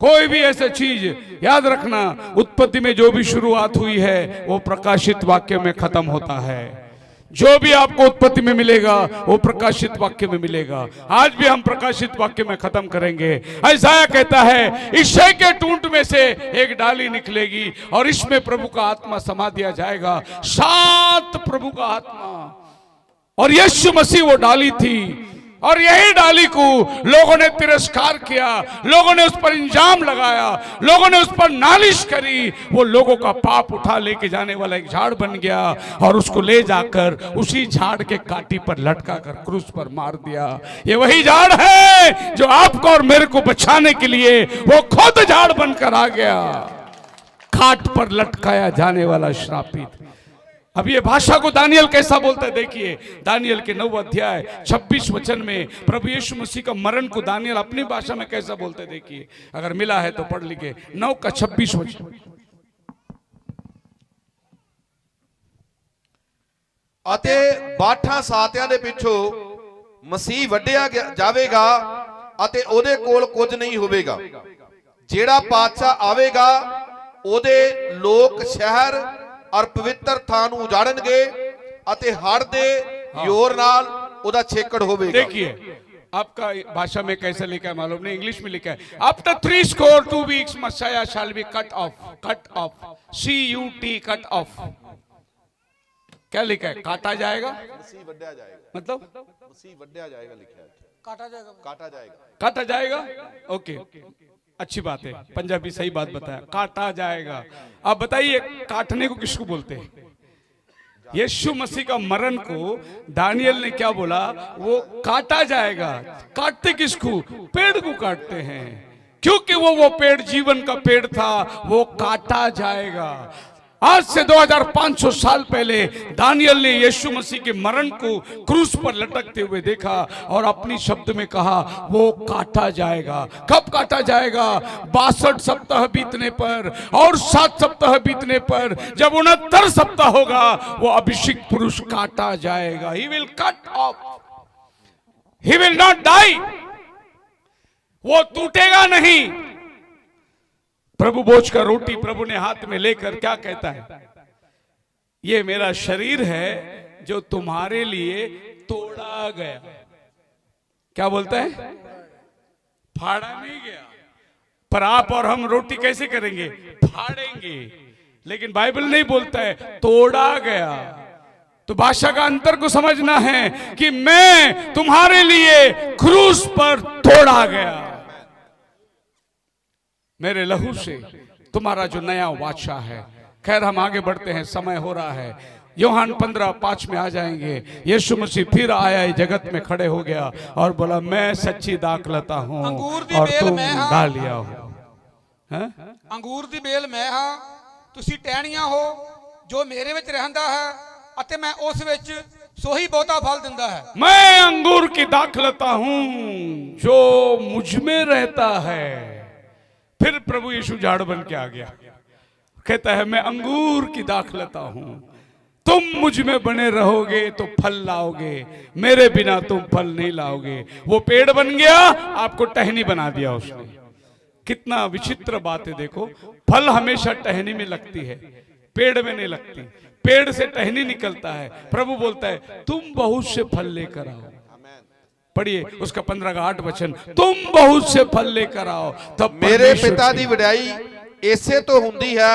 कोई भी ऐसा चीज याद रखना, उत्पत्ति में जो भी शुरुआत हुई है वो प्रकाशित वाक्य में खत्म होता है। जो भी आपको उत्पत्ति में मिलेगा वो प्रकाशित वाक्य में मिलेगा। आज भी हम प्रकाशित वाक्य में खत्म करेंगे। यशायाह कहता है, ईशे के टूंट में से एक डाली निकलेगी और इसमें प्रभु का आत्मा समा दिया जाएगा। 7 प्रभु का आत्मा, और यीशु मसीह वो डाली थी। और यही डाली को लोगों ने तिरस्कार किया, लोगों ने उस पर इंजाम लगाया, लोगों ने उस पर नालिश करी। वो लोगों का पाप उठा लेके जाने वाला एक झाड़ बन गया और उसको ले जाकर उसी झाड़ के काटी पर लटका कर क्रूस पर मार दिया। ये वही झाड़ है जो आपको और मेरे को बचाने के लिए वो खुद झाड़ बनकर आ गया, काट पर लटकाया जाने वाला श्रापित। अब ये भाषा को दानियल कैसा बोलता है देखिए। दानियल के 9 अध्याय 26 वचन में प्रभु यीशु मसीह का मरण को दानियल अपनी भाषा में कैसा बोलते देखिए। अगर मिला है तो पढ़ लीजिए 9 का 26 वचन। ਅਤੇ ਬਾਠਾਂ ਸਾਤਿਆਂ ਦੇ ਪਿੱਛੋਂ ਮਸੀਹ ਵੱਢਿਆ ਜਾਵੇਗਾ ਅਤੇ ਉਹਦੇ ਕੋਲ ਕੁਝ ਨਹੀਂ ਹੋਵੇਗਾ। ਜਿਹੜਾ ਪਾਤਸ਼ਾਹ ਆਵੇਗਾ ਉਹਦੇ ਲੋਕ ਸ਼ਹਿਰ और पवित्र थान उजाड़नगे अते हड़ दे योर नाल ओदा छेकड़ होवेगा। देखिए आपका भाषा में कैसा लिखा है मालूम नहीं, इंग्लिश में लिखा है, after 3 weeks messiah shall be cut off, CUT cut off। क्या लिखा है? काटा जाएगा, मसीह वड्या जाएगा। मतलब मसीह वड्या जाएगा लिखा है, काटा जाएगा, काटा जाएगा, काटा जाएगा। ओके, अच्छी बात है, पंजाबी सही बात बताया, काटा जाएगा। अब बताइए काटने को किसको बोलते हैं? यीशु मसीह का मरण को दानियल ने क्या बोला? वो काटा जाएगा। काटते किसको? पेड़ को काटते हैं, क्योंकि वो पेड़ जीवन का पेड़ था, वो काटा जाएगा। आज से 2500 साल पहले दानियल ने यीशु मसीह के मरण को क्रूस पर लटकते हुए देखा और अपनी शब्द में कहा वो काटा जाएगा। कब काटा जाएगा? 62 सप्ताह बीतने पर और 7 सप्ताह बीतने पर, जब 69 सप्ताह होगा वो अभिषिक्त पुरुष काटा जाएगा। He will cut off, he will not die, वो टूटेगा नहीं। प्रभु बोझ का रोटी प्रभु ने हाथ में लेकर क्या कहता है? ये मेरा शरीर है जो तुम्हारे लिए तोड़ा गया। क्या बोलता है? फाड़ा नहीं गया। पर आप और हम रोटी कैसे करेंगे? फाड़ेंगे। लेकिन बाइबल नहीं बोलता है तोड़ा गया। तो भाषा का अंतर को समझना है कि मैं तुम्हारे लिए क्रूस पर तोड़ा गया। मेरे लहू से तुम्हारा जो नया वाचा है। खैर हम आगे बढ़ते हैं, समय हो रहा है। यूहन्ना 15:5 में आ जाएंगे। यीशु मसीह फिर आया, जगत में खड़े हो गया और बोला मैं सच्ची दाखलता हूं और तुम डालिया हो। अंगूर दी बेल मैं हां, तुसी टहनियां हो। जो मेरे विच रहंदा है अते मैं उस विच सोही बहुता फल दिंदा है। मैं अंगूर की दाखलता हूं, जो मुझ में रहता है। फिर प्रभु यीशु झाड़ बन के आ गया। कहता है मैं अंगूर की दाखलता हूं, तुम मुझ में बने रहोगे तो फल लाओगे, मेरे बिना तुम फल नहीं लाओगे। वो पेड़ बन गया, आपको टहनी बना दिया उसने। कितना विचित्र बात है। देखो, फल हमेशा टहनी में लगती है, पेड़ में नहीं लगती। पेड़ से टहनी निकलता है। प्रभु बोलता है तुम बहुत से फल लेकर आओ। पढ़िए उसका 15 का 8 वचन, तुम बहुत से फल लेकर आओ तब ਮੇਰੇ ਪਿਤਾ ਦੀ ਵਡਿਆਈ ਇਸੇ ਤੋਂ ਹੁੰਦੀ ਹੈ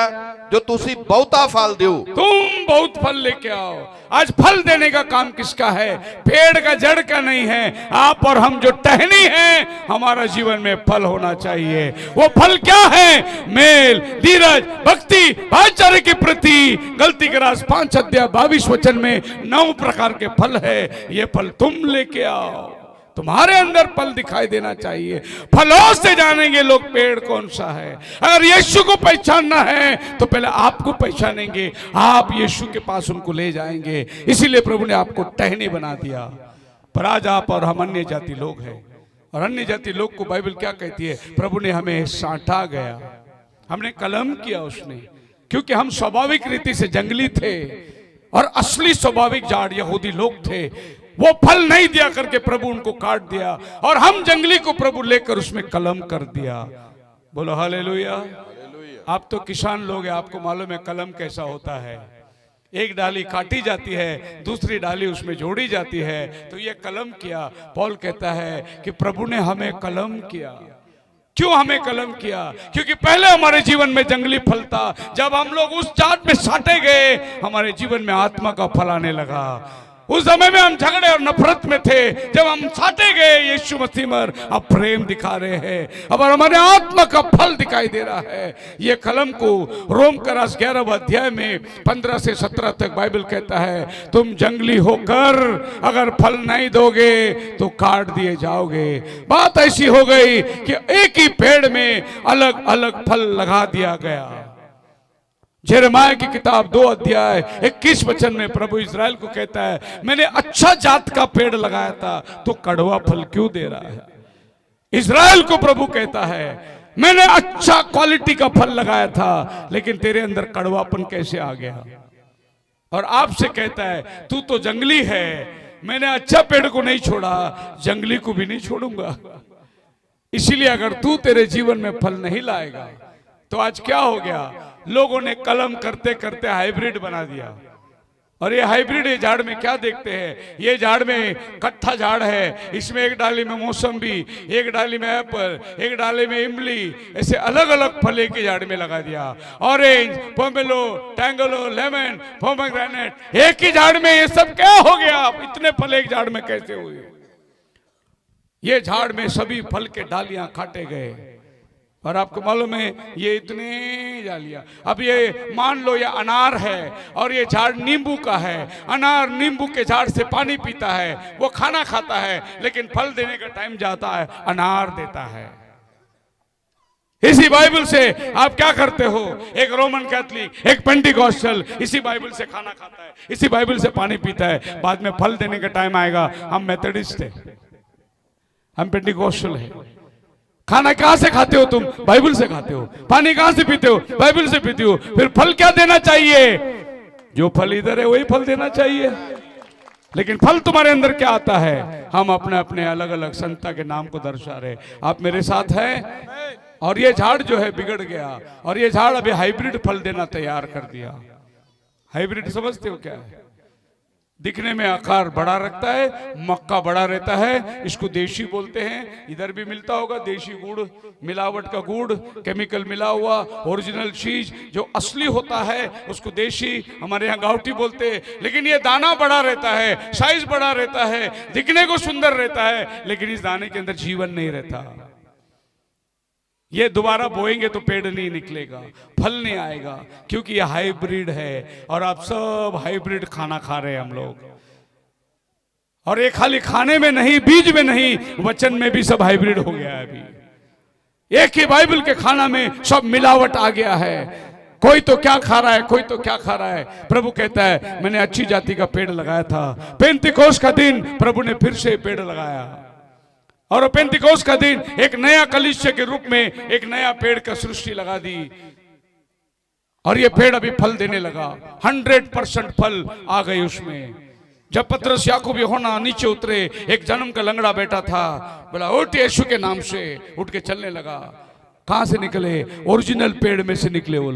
जो तुसी बहुता फल दो। तुम बहुत फल लेके आओ। आज फल देने का काम किसका है? पेड़ का, जड़ का नहीं है। आप और हम जो टहनी हैं, हमारा जीवन में फल होना चाहिए। वो फल क्या है? मेल, धीरज, भक्ति, भाईचारे के प्रति। गलती के रास 5 अध्याय 22 वचन में 9 प्रकार के फल है। ये फल तुम लेके आओ, तुम्हारे अंदर फल दिखाई देना चाहिए। फलों से जानेंगे लोग पेड़ कौन सा है। अगर यीशु को पहचानना है तो पहले आपको पहचानेंगे, आप यीशु के पास उनको ले जाएंगे। इसीलिए प्रभु ने आपको टहनी बना दिया। पर आज आप और हम अन्य जाति लोग हैं, और अन्य जाति लोग को बाइबल क्या कहती है? प्रभु ने हमें साटा गया, हमने कलम किया उसने, क्योंकि हम स्वाभाविक रीति से जंगली थे और असली स्वाभाविक जाड़ यहूदी लोग थे। वो फल नहीं दिया करके प्रभु उनको काट दिया, और हम जंगली को प्रभु लेकर उसमें कलम कर दिया। बोलो हालेलुया। आप तो किसान लोग हैं, आपको मालूम है कलम कैसा होता है। एक डाली काटी जाती है, दूसरी डाली उसमें जोड़ी जाती है, तो ये कलम किया। पौल कहता है कि प्रभु ने हमें कलम किया। क्यों हमें कलम किया? क्योंकि पहले हमारे जीवन में जंगली फल था। जब हम लोग उस जात में साटे गए, हमारे जीवन में आत्मा का फल आने लगा। उस समय में हम झगड़े और नफरत में थे, जब हम साटे गए यीशु मसीह पर, अब प्रेम दिखा रहे हैं, अब हमारे आत्मा का फल दिखाई दे रहा है। ये कलम को रोम का 11 अध्याय में 15 से 17 तक बाइबल कहता है, तुम जंगली होकर अगर फल नहीं दोगे तो काट दिए जाओगे। बात ऐसी हो गई कि एक ही पेड़ में अलग अलग फल लगा दिया गया। यिर्मयाह की किताब 2 अध्याय 21 वचन में प्रभु इस्राएल को कहता है, मैंने अच्छा जात का पेड़ लगाया था तो कड़वा फल क्यों दे रहा है? इस्राएल को प्रभु कहता है, मैंने अच्छा क्वालिटी का फल लगाया था, लेकिन तेरे अंदर कड़वापन कैसे आ गया? और आपसे कहता है, तू तो जंगली है, मैंने अच्छा पेड़ को नहीं छोड़ा, जंगली को भी नहीं छोड़ूंगा। इसीलिए अगर तू तेरे जीवन में फल नहीं लाएगा तो आज क्या हो गया? लोगों ने कलम करते करते हाइब्रिड बना दिया। और ये हाइब्रिड, ये झाड़ में क्या देखते हैं? ये झाड़ में कट्ठा झाड़ है, इसमें एक डाली में मौसम्बी, एक डाली में एप्पल, एक डाली में इमली, ऐसे अलग अलग फल के झाड़ में लगा दिया। ऑरेंज, पोमेलो, टैंगलो, लेमन, पोमेग्रेनेट, एक ही झाड़ में। ये सब क्या हो गया? इतने फल एक झाड़ में कैसे हुए? ये झाड़ में सभी फल के डालियां काटे गए। और आपको मालूम है ये इतने डालियां। अब ये मान लो ये अनार है और ये झाड़ नींबू का है। अनार नींबू के झाड़ से पानी पीता है, वो खाना खाता है, लेकिन फल देने का टाइम जाता है, अनार देता है। इसी बाइबल से आप क्या करते हो? एक रोमन कैथलिक, एक पेंटिकॉस्टल इसी बाइबल से खाना खाता है, इसी बाइबल से पानी पीता है। बाद में फल देने का टाइम आएगा, हम मेथोडिस्ट है, हम पेंटिकॉस्टल है। खाना कहां से खाते हो तुम? बाइबल से खाते हो। पानी कहां से पीते हो? बाइबल से पीते हो। फिर फल क्या देना चाहिए? जो फल इधर है वही फल देना चाहिए। लेकिन फल तुम्हारे अंदर क्या आता है? हम अपने अपने अलग अलग संता के नाम को दर्शा रहे। आप मेरे साथ हैं? और ये झाड़ जो है बिगड़ गया, और ये झाड़ अभी हाइब्रिड फल देना तैयार कर दिया। हाइब्रिड समझते हो क्या है? दिखने में आकार बड़ा रखता है, मक्का बड़ा रहता है, इसको देशी बोलते हैं। इधर भी मिलता होगा देशी गुड़, मिलावट का गुड़, केमिकल मिला हुआ। ओरिजिनल चीज जो असली होता है उसको देशी, हमारे यहाँ गावटी बोलते हैं। लेकिन ये दाना बड़ा रहता है, साइज बड़ा रहता है, दिखने को सुंदर रहता है, लेकिन इस दाने के अंदर जीवन नहीं रहता। ये दोबारा बोएंगे तो पेड़ नहीं निकलेगा, फल नहीं आएगा, क्योंकि ये हाइब्रिड है। और आप सब हाइब्रिड खाना खा रहे हैं हम लोग। और ये खाली खाने में नहीं, बीज में नहीं, वचन में भी सब हाइब्रिड हो गया है। अभी एक ही बाइबल के खाना में सब मिलावट आ गया है। कोई तो क्या खा रहा है, कोई तो क्या खा रहा है। प्रभु कहता है, मैंने अच्छी जाति का पेड़ लगाया था। पेंतिकोस का दिन प्रभु ने फिर से पेड़ लगाया, और पेंतिकोस का दिन एक नया कलीसिया के रूप में एक नया पेड़ का सृष्टि लगा दी। और ये पेड़ अभी फल देने लगा, 100% फल आ गए उसमें। जब पतरस याकूब यूहन्ना नीचे उतरे, एक जन्म का लंगड़ा बेटा था, बोला उठ यीशु के नाम से, उठ के चलने लगा। कहां से निकले? ओरिजिनल पेड़ में से निकले वो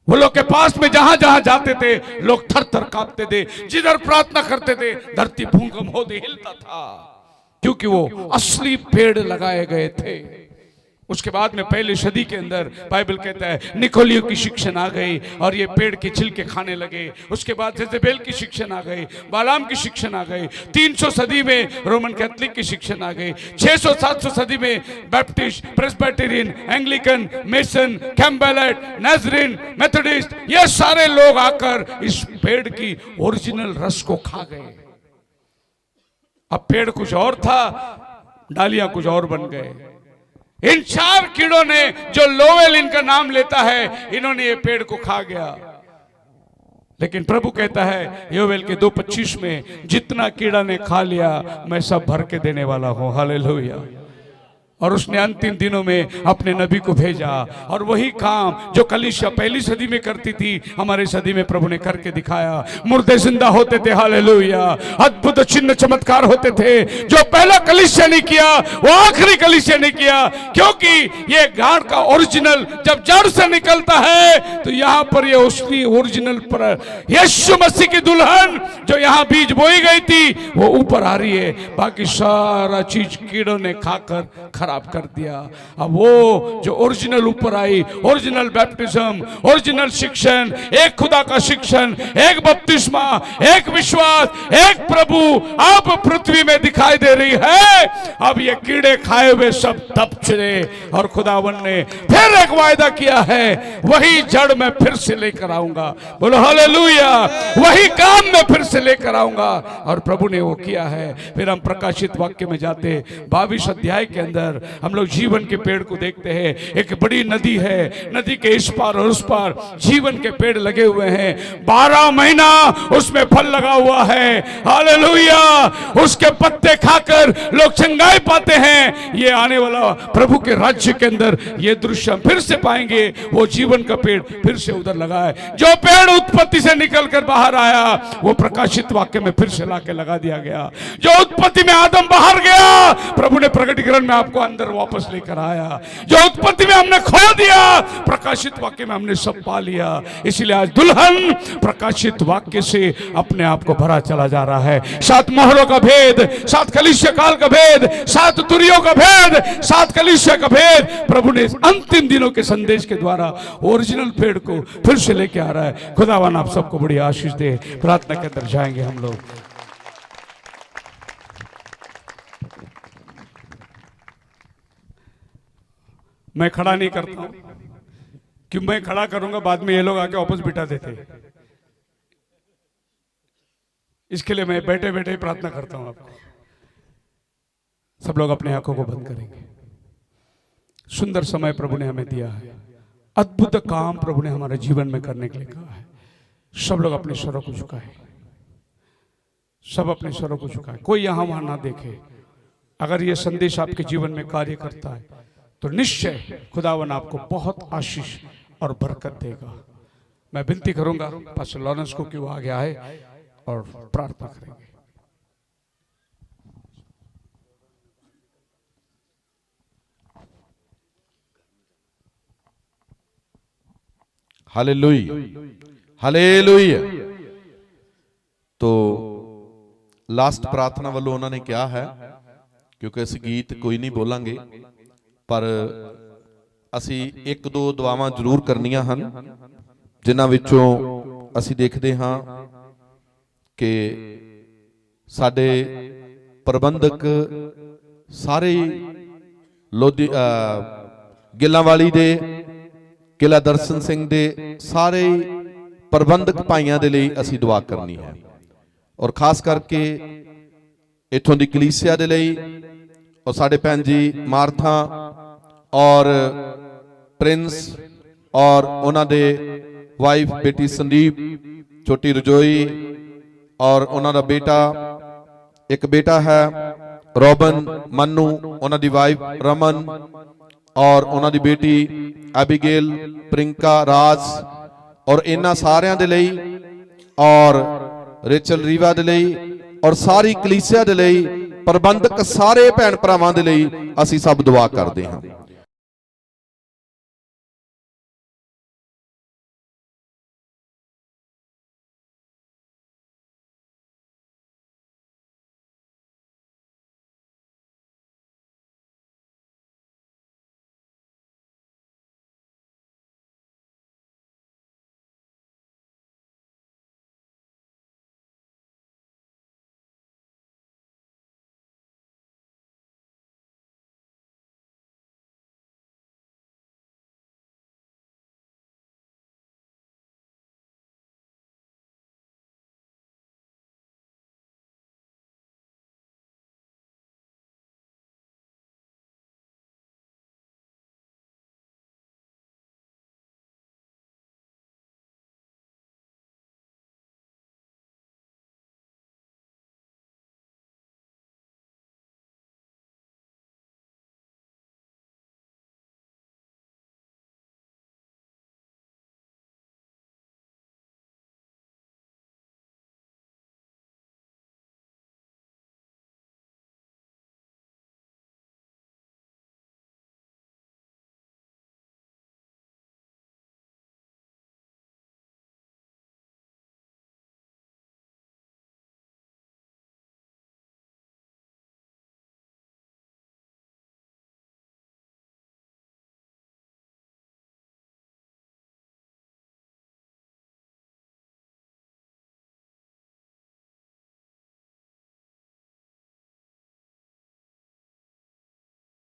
लोग के पास में जहां जहां जाते थे लोग थर थर कांपते थे, जिधर प्रार्थना करते थे धरती भूकंप होते हिलता था, क्योंकि वो असली पेड़ लगाए गए थे। उसके बाद में पहली सदी के अंदर बाइबल कहता है निकोलियो की शिक्षण आ गई और ये पेड़ के छिलके खाने लगे। उसके बाद जेजेबेल की शिक्षण आ गई, बालाम की शिक्षण आ गई। 300 सदी में रोमन कैथोलिक की शिक्षण आ गई। 600-700 सदी में बैप्टिस्ट, प्रेस्बिटेरियन, एंग्लिकन, मेसन, कैम्बेलेट, नाजरीन, मेथोडिस्ट, ये सारे लोग आकर इस पेड़ की ओरिजिनल रस को खा गए। अब पेड़ कुछ और था, डालियां कुछ और बन गए। इन 4 कीड़ों ने, जो लोवेल इनका नाम लेता है, इन्होंने ये पेड़ को खा गया। लेकिन प्रभु कहता है योवेल के 2:25 में, जितना कीड़ा ने खा लिया मैं सब भर के देने वाला हूं। हालेलुया। और उसने अंतिम दिनों में अपने नबी को भेजा, और वही काम जो कलीसिया पहली सदी में करती थी, हमारे सदी में प्रभु ने करके दिखाया। मुर्दे जिंदा होते थे, हालेलुया। अद्भुत चिन्ह चमत्कार होते थे। जो पहला कलीसिया ने किया वो आखिरी कलीसिया ने किया, क्योंकि ये गाड़ का ओरिजिनल जब जड़ से निकलता है तो यहां पर ये उसकी ओरिजिनल पर यीशु मसीह की दुल्हन जो यहां बीज बोई गई थी वो ऊपर आ रही है। बाकी सारा चीज कीड़ों ने खाकर खराब कर दिया। अब वो जो ओरिजिनल ऊपर आई, ओरिजिनल बैप्टिज्म, ओरिजिनल शिक्षण, एक खुदा का शिक्षण, एक बपतिस्मा, एक विश्वास, एक प्रभु अब पृथ्वी में दिखाई दे रही है। अब ये कीड़े खाए हुए सब दब चले, और खुदावन ने फिर एक वायदा किया है, वही जड़ में फिर से लेकर आऊंगा। बोलो हालेलुया। वही काम में फिर से लेकर आऊंगा, और प्रभु ने वो किया है। फिर हम प्रकाशित वाक्य में जाते 22 अध्याय के अंदर हम लोग जीवन के पेड़ को देखते हैं। एक बड़ी नदी है, नदी के इस पार और उस पार जीवन के पेड़ लगे हुए हैं। 12 महीना उसमें फल लगा हुआ है। हालेलुया। उसके पत्ते खाकर लोग चंगाई पाते हैं। ये आने वाला प्रभु के राज्य के अंदर ये दृश्य हम फिर से पाएंगे। वो जीवन का पेड़ फिर से उधर लगा है। जो पेड़ उत्पत्ति से निकलकर बाहर आया वो प्रकाशित वाक्य में फिर से लाके लगा दिया गया। जो उत्पत्ति में आदम बाहर गया, प्रभु ने प्रकटीकरण में आपको अंदर वापस लेकर आया। जो उत्पत्ति में हमने खो दिया, प्रकाशित वाक्य में हमने सब पा लिया। इसलिए आज दुल्हन प्रकाशित वाक्य से अपने आप को भरा चला जा रहा है। 7 मोहरों का भेद, 7 कलीसिया काल का भेद, 7 तुरियों का भेद, 7 कलीसिया का भेद प्रभु ने अंतिम दिनों के संदेश के द्वारा ओरिजिनल पेड़ को फिर से लेके आ रहा है। खुदावन आप सबको बड़ी आशीष दे। प्रार्थना के अंदर जाएंगे हम लोग। मैं खड़ा नहीं करता हूं, कि मैं खड़ा करूंगा बाद में ये लोग आके वापस बिठा देते। इसके लिए मैं बैठे बैठे ही प्रार्थना करता हूं आपको। सब लोग अपने आंखों को बंद करेंगे। सुंदर समय प्रभु ने हमें दिया है। अद्भुत काम प्रभु ने हमारे जीवन में करने के लिए कहा है। सब लोग अपने स्वरों को झुकाए, सब अपने स्वरों को झुकाए। कोई यहां वहां ना देखे। अगर ये संदेश आपके जीवन में कार्य करता है तो निश्चय खुदावन आपको बहुत आशीष और बरकत देगा। मैं विनती करूंगा पास्टर लॉरेंस को कि वो आगे आए और प्रार्थना करेंगे। Hallelujah, hallelujah. तो लास्ट प्रार्थना वालों उन्होंने क्या है, क्योंकि अस गीत कोई नहीं बोलांगे, पर ਅਸੀਂ 1-2 ਦੁਆਵਾਂ ਜ਼ਰੂਰ ਕਰਨੀਆਂ ਹਨ, ਜਿਨ੍ਹਾਂ ਵਿੱਚੋਂ ਅਸੀਂ ਦੇਖਦੇ ਹਾਂ ਕਿ ਸਾਡੇ ਪ੍ਰਬੰਧਕ ਸਾਰੇ ਗਿੱਲਾਂਵਾਲੀ ਦੇ, ਕਿਲਾ ਦਰਸ਼ਨ ਸਿੰਘ ਦੇ ਸਾਰੇ ਪ੍ਰਬੰਧਕ ਭਾਈਆਂ ਦੇ ਲਈ ਅਸੀਂ ਦੁਆ ਕਰਨੀ ਹੈ। ਔਰ ਖਾਸ ਕਰਕੇ ਇੱਥੋਂ ਦੀ ਕਲੀਸਿਆ ਦੇ ਲਈ, और साढ़े भैन जी मार्था और प्रिंस और उन्होंने वाइफ बेटी संदीप, छोटी रजोई और उन्होंने बेटा, एक बेटा है रॉबन, मन्नू, उन्होंने वाइफ रमन ਔਰ ਉਹਨਾਂ ਦੀ ਬੇਟੀ ਐਬੀਗੇਲ, ਪ੍ਰਿੰਕਾ, ਰਾਜ ਔਰ ਇਹਨਾਂ ਸਾਰਿਆਂ ਦੇ ਲਈ, ਔਰ ਰੇਚਲ ਰੀਵਾ ਦੇ ਲਈ, ਔਰ ਸਾਰੀ ਕਲੀਸਿਆ ਦੇ ਲਈ, ਪ੍ਰਬੰਧਕ ਸਾਰੇ ਭੈਣ ਭਰਾਵਾਂ ਦੇ ਲਈ ਅਸੀਂ ਸਭ ਦੁਆ ਕਰਦੇ ਹਾਂ।